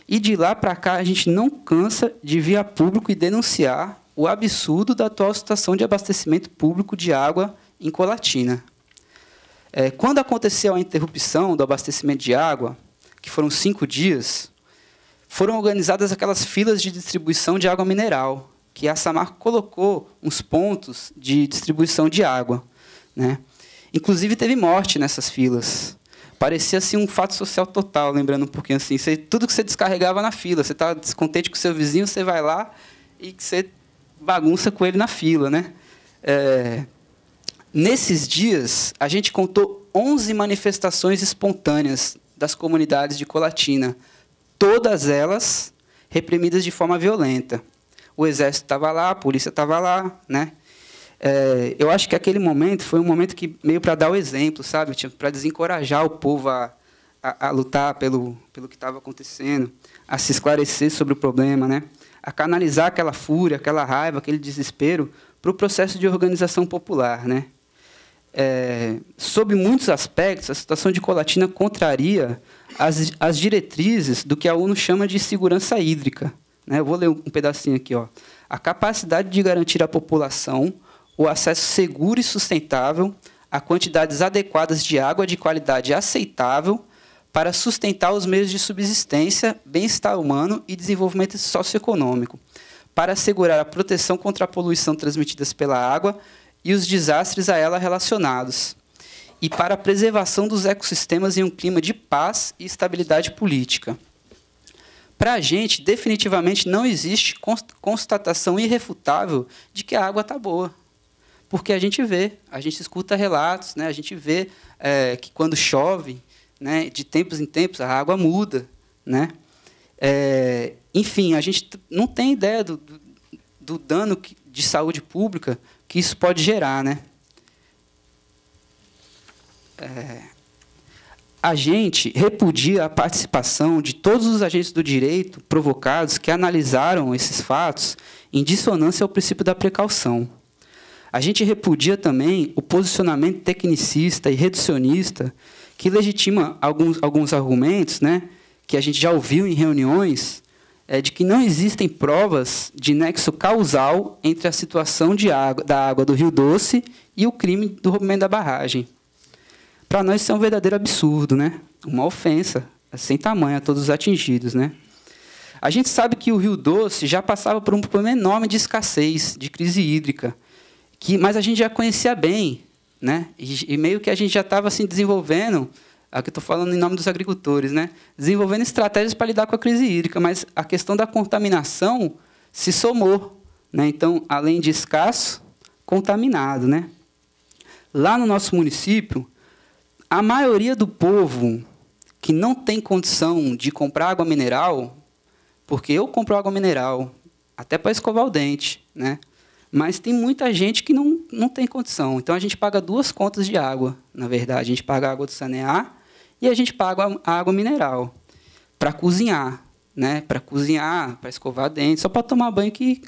E de lá para cá a gente não cansa de vir a público e denunciar o absurdo da atual situação de abastecimento público de água em Colatina. Quando aconteceu a interrupção do abastecimento de água, que foram 5 dias, foram organizadas aquelas filas de distribuição de água mineral, que a Samarco colocou uns pontos de distribuição de água, né? Inclusive, teve morte nessas filas. Parecia assim, um fato social total, lembrando um pouquinho assim. Tudo que você descarregava na fila. Você estava descontente com o seu vizinho, você vai lá e você bagunça com ele na fila, né? Nesses dias, a gente contou 11 manifestações espontâneas das comunidades de Colatina, todas elas reprimidas de forma violenta. O Exército estava lá, a polícia estava lá, né? Eu acho que aquele momento foi um momento que meio para dar o exemplo, sabe? Tipo, para desencorajar o povo a lutar pelo que estava acontecendo, a se esclarecer sobre o problema, né? A canalizar aquela fúria, aquela raiva, aquele desespero para o processo de organização popular, né? Sob muitos aspectos, a situação de Colatina contraria as diretrizes do que a ONU chama de segurança hídrica. Eu vou ler um pedacinho aqui. A capacidade de garantir à população o acesso seguro e sustentável a quantidades adequadas de água de qualidade aceitável para sustentar os meios de subsistência, bem-estar humano e desenvolvimento socioeconômico, para assegurar a proteção contra a poluição transmitida pela água e os desastres a ela relacionados, e para a preservação dos ecossistemas em um clima de paz e estabilidade política. Para a gente, definitivamente, não existe constatação irrefutável de que a água está boa. Porque a gente vê, a gente escuta relatos, né? A gente vê que quando chove, né, de tempos em tempos, a água muda, né? Enfim, a gente não tem ideia do dano de saúde pública que isso pode gerar, né? A gente repudia a participação de todos os agentes do direito provocados que analisaram esses fatos em dissonância ao princípio da precaução. A gente repudia também o posicionamento tecnicista e reducionista que legitima alguns argumentos, né, que a gente já ouviu em reuniões, de que não existem provas de nexo causal entre a situação da água do Rio Doce e o crime do rompimento da barragem. Para nós isso é um verdadeiro absurdo, né? Uma ofensa sem tamanho a todos os atingidos, né? A gente sabe que o Rio Doce já passava por um problema enorme de escassez, de crise hídrica, mas a gente já conhecia bem, né? E meio que a gente já estava assim, desenvolvendo, aqui estou falando em nome dos agricultores, né? Desenvolvendo estratégias para lidar com a crise hídrica, mas a questão da contaminação se somou, né? Então, além de escasso, contaminado, né? Lá no nosso município, a maioria do povo que não tem condição de comprar água mineral, porque eu compro água mineral, até para escovar o dente, né? Mas tem muita gente que não tem condição. Então, a gente paga 2 contas de água, na verdade. A gente paga a água do sanear e a gente paga a água mineral para cozinhar, né? Para cozinhar, para escovar dente, só para tomar banho que...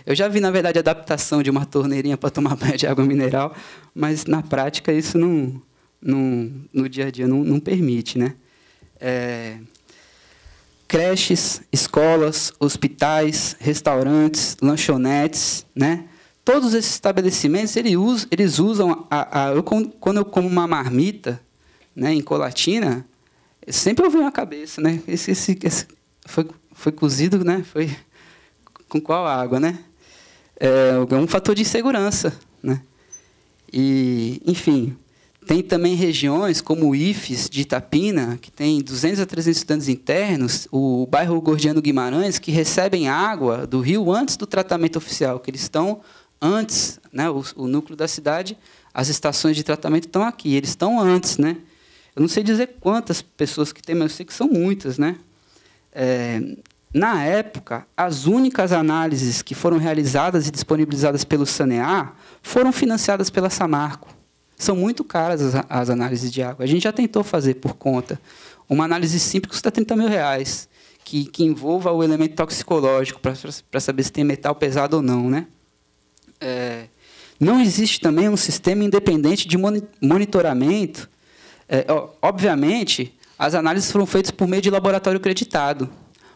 Eu já vi, na verdade, a adaptação de uma torneirinha para tomar banho de água mineral, mas, na prática, isso no dia a dia não permite, né? Creches, escolas, hospitais, restaurantes, lanchonetes, né? Todos esses estabelecimentos eles usam quando eu como uma marmita, né, em Colatina, sempre eu venho à cabeça, né? Esse foi cozido, né? Foi com qual água, né? É um fator de insegurança, né? E, enfim, tem também regiões como o IFES de Itapina, que tem 200 a 300 estudantes internos, o bairro Gordiano Guimarães, que recebem água do rio antes do tratamento oficial, que eles estão antes, né, o núcleo da cidade, as estações de tratamento estão aqui, eles estão antes, né? Eu não sei dizer quantas pessoas que tem, mas eu sei que são muitas, né? Na época, as únicas análises que foram realizadas e disponibilizadas pelo Sanear foram financiadas pela Samarco. São muito caras as análises de água. A gente já tentou fazer por conta. Uma análise simples custa R$30 mil, que envolva o elemento toxicológico para saber se tem metal pesado ou não, né? Não existe também um sistema independente de monitoramento. Obviamente, as análises foram feitas por meio de laboratório acreditado,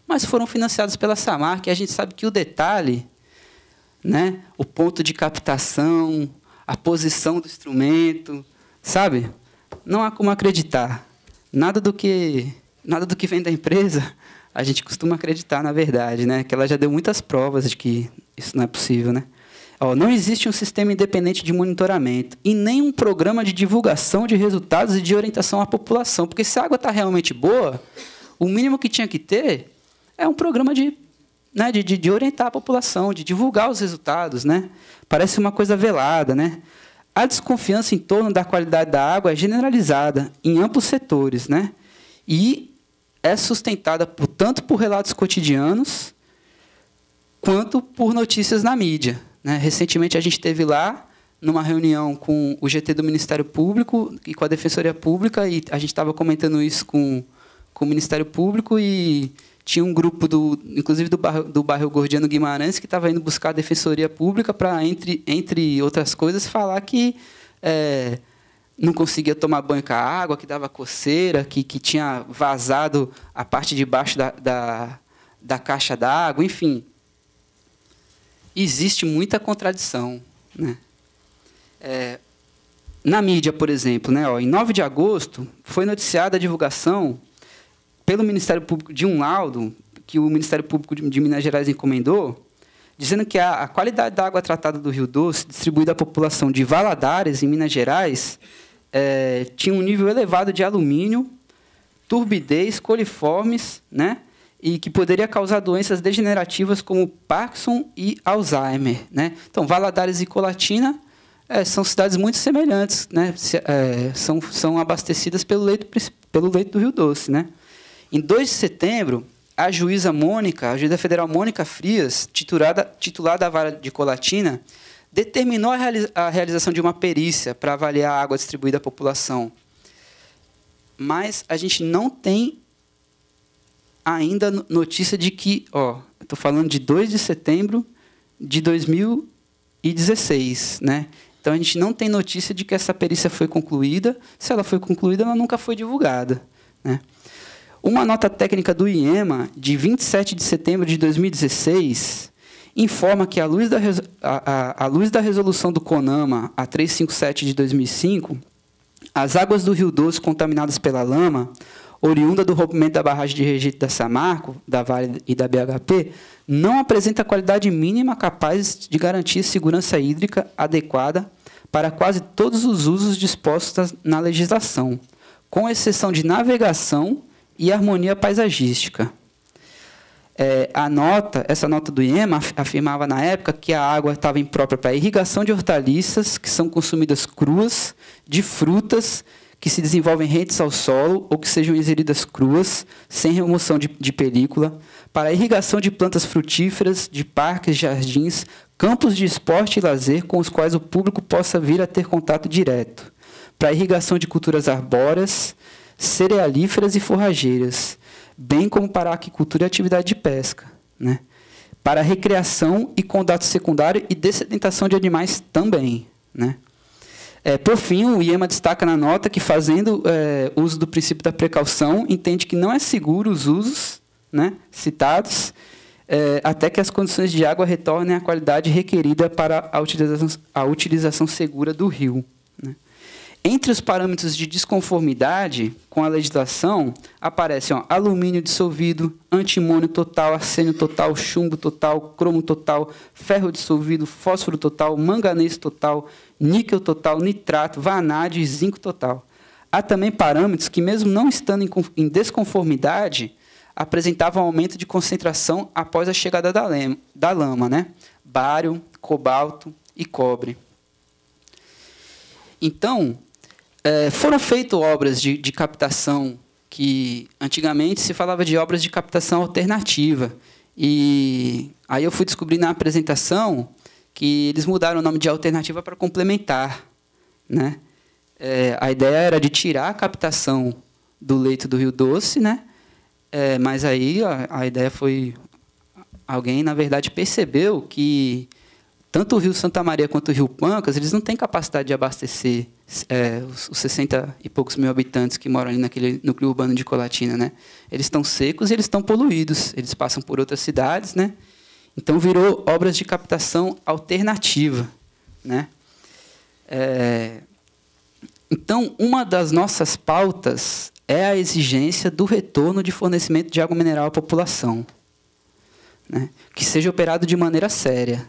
mas foram financiadas pela Samarco, e a gente sabe que o detalhe, né, o ponto de captação, a posição do instrumento, sabe? Não há como acreditar. Nada do que vem da empresa, a gente costuma acreditar, na verdade, né? Que ela já deu muitas provas de que isso não é possível, né? Não existe um sistema independente de monitoramento e nem um programa de divulgação de resultados e de orientação à população, porque se a água está realmente boa, o mínimo que tinha que ter é um programa de orientar a população, de divulgar os resultados, né? Parece uma coisa velada, né? A desconfiança em torno da qualidade da água é generalizada em amplos setores, né? E é sustentada tanto por relatos cotidianos quanto por notícias na mídia, né? Recentemente, a gente esteve lá numa reunião com o GT do Ministério Público e com a Defensoria Pública, e a gente estava comentando isso com o Ministério Público, e tinha um grupo, inclusive do bairro Gordiano Guimarães, que estava indo buscar a Defensoria Pública para, entre outras coisas, falar que não conseguia tomar banho com a água, que dava coceira, que tinha vazado a parte de baixo da caixa d'água, enfim. Existe muita contradição, né? Na mídia, por exemplo, né, em 9 de agosto, foi noticiada a divulgação pelo Ministério Público de um laudo que o Ministério Público de Minas Gerais encomendou, dizendo que a qualidade da água tratada do Rio Doce, distribuída à população de Valadares, em Minas Gerais, tinha um nível elevado de alumínio, turbidez, coliformes, né, e que poderia causar doenças degenerativas como Parkinson e Alzheimer, né? Então, Valadares e Colatina são cidades muito semelhantes, né? São abastecidas pelo leito do Rio Doce, né? Em 2 de setembro, a juíza federal Mônica Frias, titular da vara de Colatina, determinou a realização de uma perícia para avaliar a água distribuída à população. Mas a gente não tem ainda notícia de que... estou falando de 2 de setembro de 2016, né? Então, a gente não tem notícia de que essa perícia foi concluída. Se ela foi concluída, ela nunca foi divulgada, né? Uma nota técnica do IEMA, de 27 de setembro de 2016, informa que, à luz da resolução do CONAMA, a 357 de 2005, as águas do Rio Doce contaminadas pela lama, oriunda do rompimento da barragem de registro da Samarco, da Vale e da BHP, não apresenta qualidade mínima capaz de garantir segurança hídrica adequada para quase todos os usos dispostos na legislação, com exceção de navegação e harmonia paisagística. Essa nota do IEMA afirmava na época que a água estava imprópria para irrigação de hortaliças que são consumidas cruas, de frutas que se desenvolvem rentes ao solo ou que sejam inseridas cruas, sem remoção de película, para a irrigação de plantas frutíferas, de parques, jardins, campos de esporte e lazer com os quais o público possa vir a ter contato direto, para a irrigação de culturas arbóreas, cerealíferas e forrageiras, bem como para a aquicultura e atividade de pesca, né? Para a recreação e contato secundário e dessedentação de animais também, né? Por fim, o IEMA destaca na nota que, fazendo uso do princípio da precaução, entende que não é seguro os usos, né, citados, até que as condições de água retornem à qualidade requerida para a utilização segura do rio, né? Entre os parâmetros de desconformidade com a legislação, aparecem alumínio dissolvido, antimônio total, arsênio total, chumbo total, cromo total, ferro dissolvido, fósforo total, manganês total, níquel total, nitrato, vanádio e zinco total. Há também parâmetros que, mesmo não estando em desconformidade, apresentavam aumento de concentração após a chegada da lama, né? Bário, cobalto e cobre. Então, foram feitas obras de captação que, antigamente, se falava de obras de captação alternativa. E aí eu fui descobrir na apresentação que eles mudaram o nome de alternativa para complementar, né? A ideia era de tirar a captação do leito do Rio Doce, né? Mas aí a ideia foi... Alguém, na verdade, percebeu que tanto o Rio Santa Maria quanto o Rio Pancas, eles não têm capacidade de abastecer os 60 e poucos mil habitantes que moram ali naquele núcleo urbano de Colatina, né? Eles estão secos e eles estão poluídos. Eles passam por outras cidades, né? Então, virou obras de captação alternativa, né? Então, uma das nossas pautas é a exigência do retorno de fornecimento de água mineral à população, né? Que seja operado de maneira séria.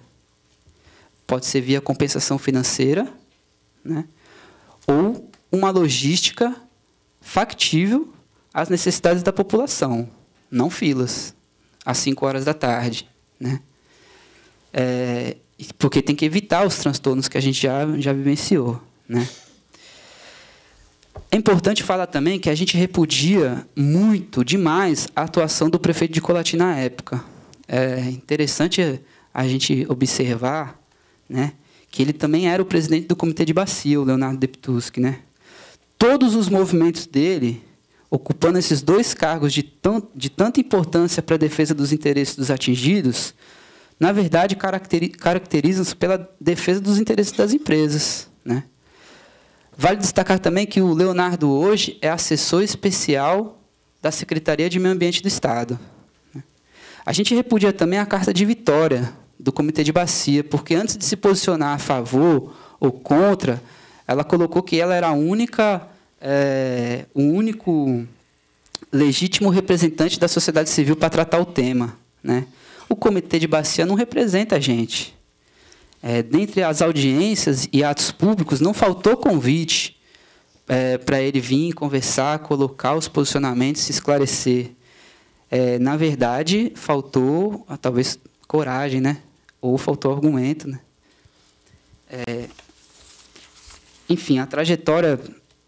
Pode ser via compensação financeira, né? Ou uma logística factível às necessidades da população, não filas, às 5 horas da tarde, né? Porque tem que evitar os transtornos que a gente já vivenciou, né? É importante falar também que a gente repudia muito, demais, a atuação do prefeito de Colatina na época. É interessante a gente observar, né, que ele também era o presidente do Comitê de Bacia, o Leonardo Deptuski, né? Todos os movimentos dele, ocupando esses 2 cargos de tanta importância para a defesa dos interesses dos atingidos, na verdade, caracterizam-se pela defesa dos interesses das empresas, né? Vale destacar também que o Leonardo hoje é assessor especial da Secretaria de Meio Ambiente do Estado. A gente repudia também a carta de vitória do Comitê de Bacia, porque antes de se posicionar a favor ou contra, ela colocou que ela era o único legítimo representante da sociedade civil para tratar o tema, né? O Comitê de Bacia não representa a gente. Dentre as audiências e atos públicos, não faltou convite para ele vir conversar, colocar os posicionamentos, se esclarecer. Na verdade, faltou, talvez, coragem, né? Ou faltou argumento, né? Enfim, a trajetória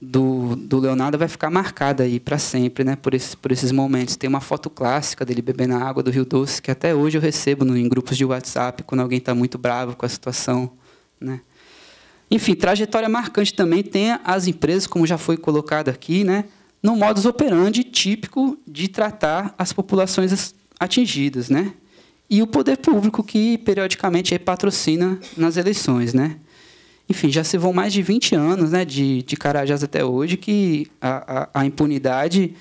do Leonardo vai ficar marcada aí para sempre, né? Por esses momentos. Tem uma foto clássica dele bebendo a água do Rio Doce, que até hoje eu recebo em grupos de WhatsApp, quando alguém está muito bravo com a situação, né? Enfim, trajetória marcante também tem as empresas, como já foi colocado aqui, né? No modus operandi típico de tratar as populações atingidas, né? E o poder público que, periodicamente, patrocina nas eleições, né? Enfim, já se vão mais de 20 anos, né, de Carajás até hoje, que a impunidade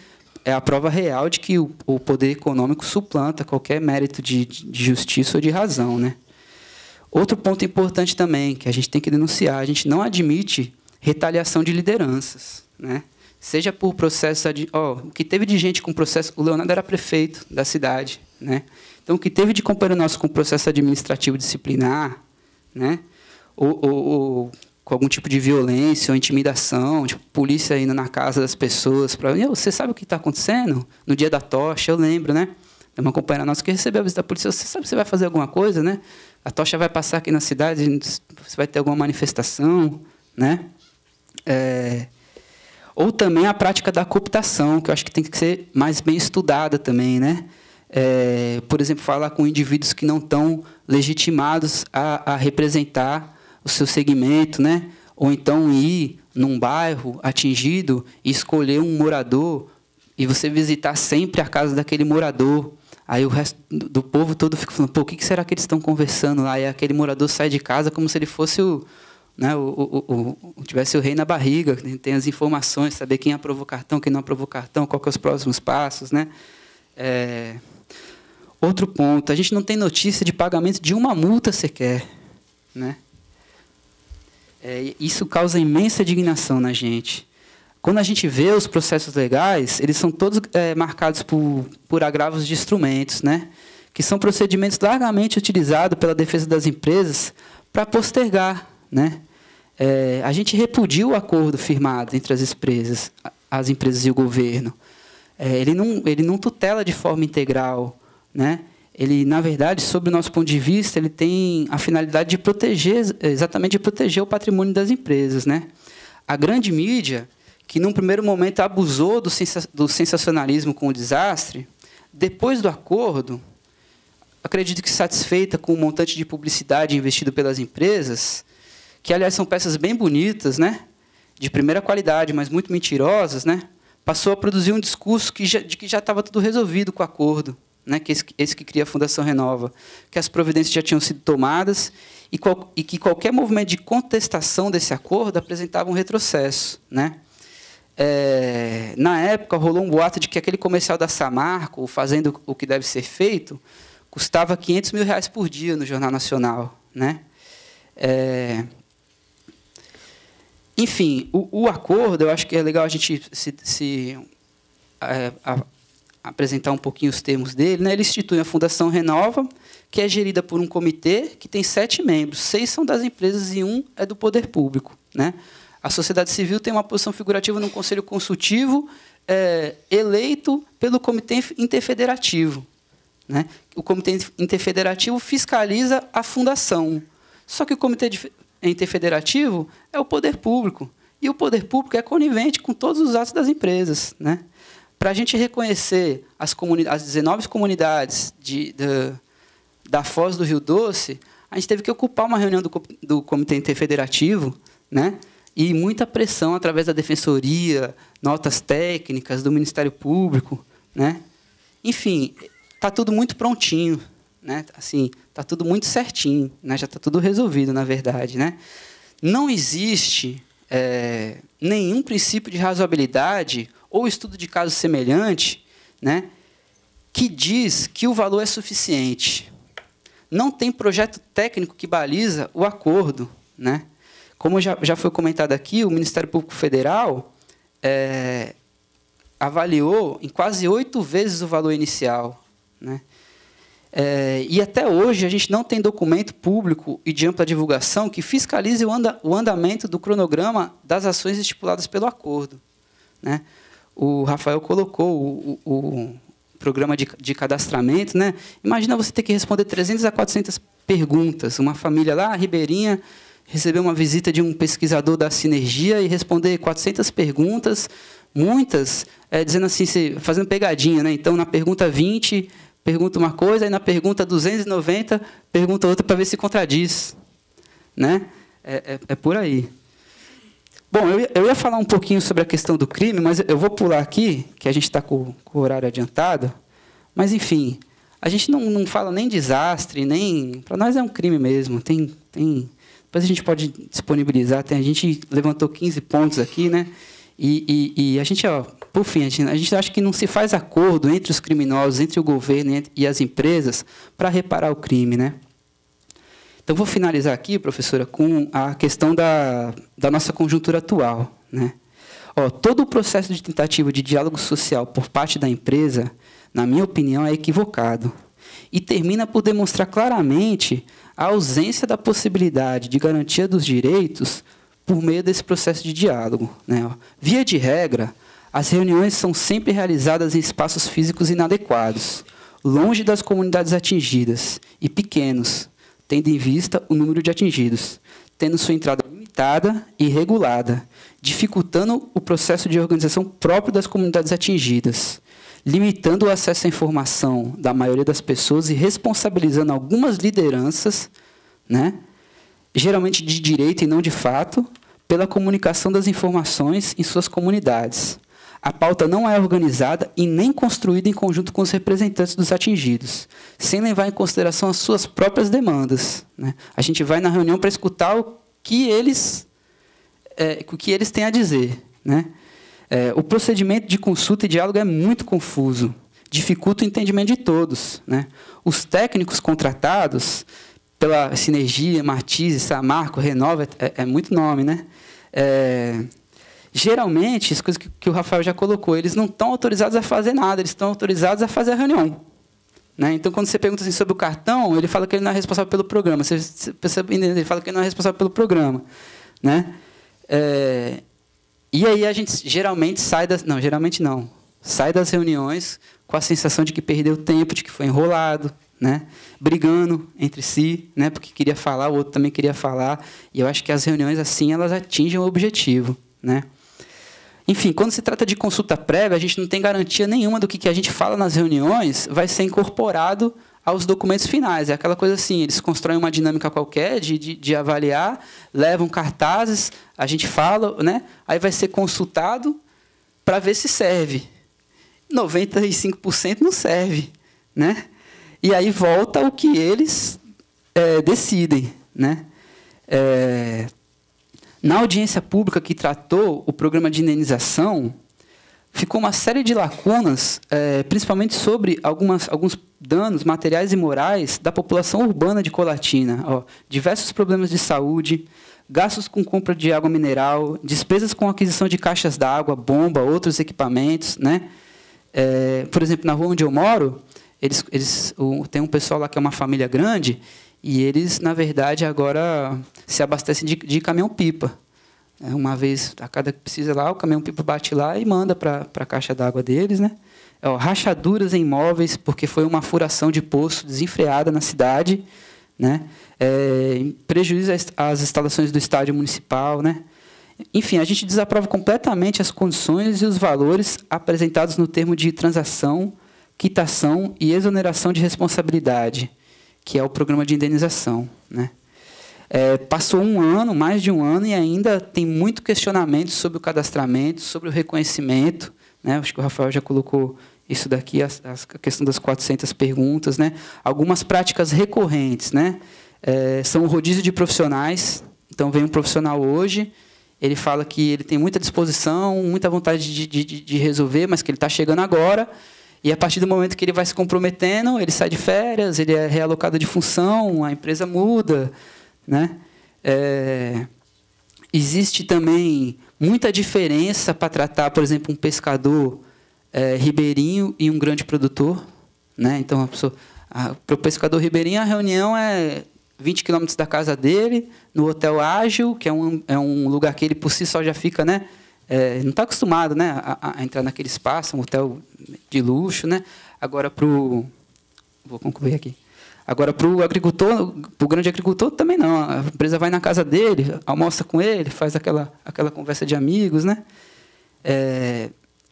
é a prova real de que o poder econômico suplanta qualquer mérito de justiça ou de razão, né? Outro ponto importante também, que a gente tem que denunciar, a gente não admite retaliação de lideranças, né? Seja por processo... o que teve de gente com processo... O Leonardo era prefeito da cidade, né? Então, o que teve de companheiro nosso com processo administrativo disciplinar, né? Ou com algum tipo de violência ou intimidação, tipo, polícia indo na casa das pessoas para... Você sabe o que está acontecendo? No dia da tocha, eu lembro, né? Tem uma companheira nossa que recebeu a visita da polícia. Você sabe se você vai fazer alguma coisa, né? A tocha vai passar aqui na cidade, você vai ter alguma manifestação, né? Ou também a prática da cooptação, que eu acho que tem que ser mais bem estudada também, né? Por exemplo, falar com indivíduos que não estão legitimados a representar o seu segmento, né? Ou então ir num bairro atingido e escolher um morador e você visitar sempre a casa daquele morador. Aí o resto do povo todo fica falando, pô, o que será que eles estão conversando lá? E aquele morador sai de casa como se ele fosse tivesse o rei na barriga, tem as informações, saber quem aprovou cartão, quem não aprovou cartão, qual que é os próximos passos, né? Outro ponto, a gente não tem notícia de pagamento de uma multa sequer, né? Isso causa imensa indignação na gente. Quando a gente vê os processos legais, eles são todos marcados por agravos de instrumentos, né? Que são procedimentos largamente utilizados pela defesa das empresas para postergar, né? A gente repudia o acordo firmado entre as empresas e o governo. Ele não tutela de forma integral, né? Ele, na verdade, sob o nosso ponto de vista, ele tem a finalidade de proteger, exatamente de proteger o patrimônio das empresas, né? A grande mídia, que num primeiro momento abusou do sensacionalismo com o desastre, depois do acordo, acredito que satisfeita com o montante de publicidade investido pelas empresas, que, aliás, são peças bem bonitas, né? De primeira qualidade, mas muito mentirosas, né? Passou a produzir um discurso de que já estava tudo resolvido com o acordo, né? Que esse que cria a Fundação Renova, que as providências já tinham sido tomadas e que qualquer movimento de contestação desse acordo apresentava um retrocesso, né? Na época, rolou um boato de que aquele comercial da Samarco, Fazendo o que Deve Ser Feito, custava R$500 mil por dia no Jornal Nacional, né? Enfim, o acordo, eu acho que é legal a gente apresentar um pouquinho os termos dele, né? Ele institui a Fundação Renova, que é gerida por um comitê que tem 7 membros, 6 são das empresas e 1 é do poder público, né? A sociedade civil tem uma posição figurativa no Conselho Consultivo, eleito pelo Comitê Interfederativo, né? O Comitê Interfederativo fiscaliza a fundação. Só que o Comitê Interfederativo é o poder público. E o poder público é conivente com todos os atos das empresas, né? Para a gente reconhecer as 19 comunidades da Foz do Rio Doce, a gente teve que ocupar uma reunião do Comitê Interfederativo, né? E muita pressão através da Defensoria, notas técnicas do Ministério Público, né? Enfim, está tudo muito prontinho, né? Assim, está tudo muito certinho, né? Já está tudo resolvido, na verdade, né? Não existe nenhum princípio de razoabilidade ou estudo de caso semelhante, né, que diz que o valor é suficiente. Não tem projeto técnico que baliza o acordo, né? Como já foi comentado aqui, o Ministério Público Federal avaliou em quase 8 vezes o valor inicial, né? E até hoje a gente não tem documento público e de ampla divulgação que fiscalize o andamento do cronograma das ações estipuladas pelo acordo, né? O Rafael colocou o programa de cadastramento, né? Imagina você ter que responder 300 a 400 perguntas. Uma família lá, ribeirinha, recebeu uma visita de um pesquisador da Sinergia e responder 400 perguntas, muitas dizendo assim, fazendo pegadinha, né? Então, na pergunta 20, pergunta uma coisa, e na pergunta 290, pergunta outra para ver se contradiz, né? É por aí. Bom, eu ia falar um pouquinho sobre a questão do crime, mas eu vou pular aqui, que a gente está com o horário adiantado. Mas, enfim, a gente não fala nem desastre, nem... Para nós é um crime mesmo. Depois a gente pode disponibilizar. A gente levantou 15 pontos aqui, né? E a gente, por fim, a gente acha que não se faz acordo entre os criminosos, entre o governo e as empresas para reparar o crime, né? Então, vou finalizar aqui, professora, com a questão da nossa conjuntura atual, né? Todo o processo de tentativa de diálogo social por parte da empresa, na minha opinião, é equivocado. E termina por demonstrar claramente a ausência da possibilidade de garantia dos direitos por meio desse processo de diálogo, né? Via de regra, as reuniões são sempre realizadas em espaços físicos inadequados, longe das comunidades atingidas e pequenos, tendo em vista o número de atingidos, tendo sua entrada limitada e regulada, dificultando o processo de organização próprio das comunidades atingidas, limitando o acesso à informação da maioria das pessoas e responsabilizando algumas lideranças, né, geralmente de direito e não de fato, pela comunicação das informações em suas comunidades. A pauta não é organizada e nem construída em conjunto com os representantes dos atingidos, sem levar em consideração as suas próprias demandas, né? A gente vai na reunião para escutar o que eles têm a dizer, né? O procedimento de consulta e diálogo é muito confuso, dificulta o entendimento de todos, né? Os técnicos contratados pela Sinergia, Martise, Samarco, Renova, é muito nome, né? Geralmente, as coisas que o Rafael já colocou, eles não estão autorizados a fazer nada, eles estão autorizados a fazer a reunião. Né? Então, quando você pergunta assim, sobre o cartão, ele fala que ele não é responsável pelo programa. Você percebe, ele fala que ele não é responsável pelo programa. Né? E aí a gente geralmente sai das... Não, geralmente não. Sai das reuniões com a sensação de que perdeu tempo, de que foi enrolado, né? Brigando entre si, né? Porque queria falar, o outro também queria falar. E eu acho que as reuniões, assim, elas atingem o objetivo. Né? Enfim, quando se trata de consulta prévia, a gente não tem garantia nenhuma do que a gente fala nas reuniões vai ser incorporado aos documentos finais. É aquela coisa assim, eles constroem uma dinâmica qualquer de avaliar, levam cartazes, a gente fala, né? Aí vai ser consultado para ver se serve. 95% não serve. Né? E aí volta o que eles decidem. Né? Na audiência pública que tratou o programa de indenização, ficou uma série de lacunas, principalmente sobre alguns danos materiais e morais da população urbana de Colatina. Diversos problemas de saúde, gastos com compra de água mineral, despesas com aquisição de caixas d'água, bomba, outros equipamentos. Né? Por exemplo, na rua onde eu moro, tem um pessoal lá que é uma família grande, e eles, na verdade, agora se abastecem de caminhão-pipa. Uma vez a cada que precisa lá, o caminhão-pipa bate lá e manda para a caixa d'água deles. Né? Rachaduras em imóveis, porque foi uma furação de poço desenfreada na cidade. Né? Prejuízo às instalações do estádio municipal. Né? Enfim, a gente desaprova completamente as condições e os valores apresentados no termo de transação, quitação e exoneração de responsabilidade, que é o programa de indenização. Né? Passou um ano, mais de um ano, e ainda tem muito questionamento sobre o cadastramento, sobre o reconhecimento. Né? Acho que o Rafael já colocou isso daqui, a questão das 400 perguntas. Né? Algumas práticas recorrentes. Né? São o rodízio de profissionais. Então, vem um profissional hoje, ele fala que ele tem muita disposição, muita vontade de resolver, mas que ele está chegando agora. E, a partir do momento que ele vai se comprometendo, ele sai de férias, ele é realocado de função, a empresa muda. Né? Existe também muita diferença para tratar, por exemplo, um pescador ribeirinho e um grande produtor. Né? Então, para o pescador ribeirinho, a reunião é 20 quilômetros da casa dele, no Hotel Ágil, que é um lugar que ele, por si só, já fica... Né? Não está acostumado, né, a entrar naquele espaço, um hotel de luxo. Né? Agora, vou concluir aqui. Agora, para o agricultor, para o grande agricultor, também não. A empresa vai na casa dele, almoça com ele, faz aquela conversa de amigos. Né?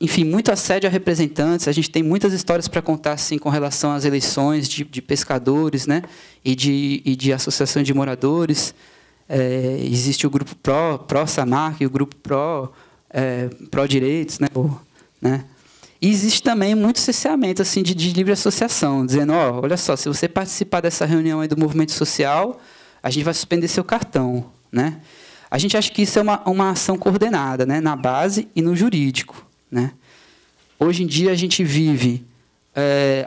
Enfim, muito assédio a representantes. A gente tem muitas histórias para contar assim, com relação às eleições de pescadores, né? e de associações de moradores. Existe o grupo Pró-Samarco e o grupo Pró-Direitos. Né? E existe também muito cerceamento assim, de livre associação, dizendo, olha só, se você participar dessa reunião aí do movimento social, a gente vai suspender seu cartão. Né? A gente acha que isso é uma ação coordenada, né? Na base e no jurídico. Né? Hoje em dia, a gente vive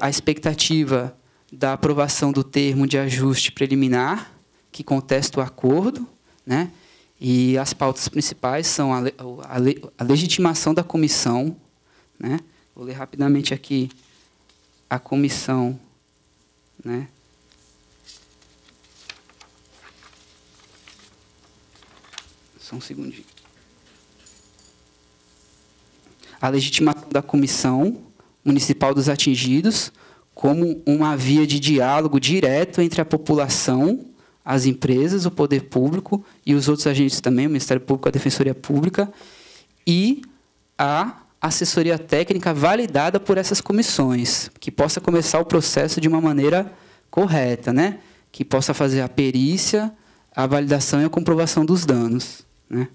a expectativa da aprovação do termo de ajuste preliminar, que contesta o acordo, né? E as pautas principais são a legitimação da comissão. Né? Vou ler rapidamente aqui a comissão. Né? Só um segundinho. A legitimação da Comissão Municipal dos Atingidos como uma via de diálogo direto entre a população, as empresas, o poder público e os outros agentes também, o Ministério Público, a Defensoria Pública, e a assessoria técnica validada por essas comissões, que possa começar o processo de uma maneira correta, né? Que possa fazer a perícia, a validação e a comprovação dos danos. Né?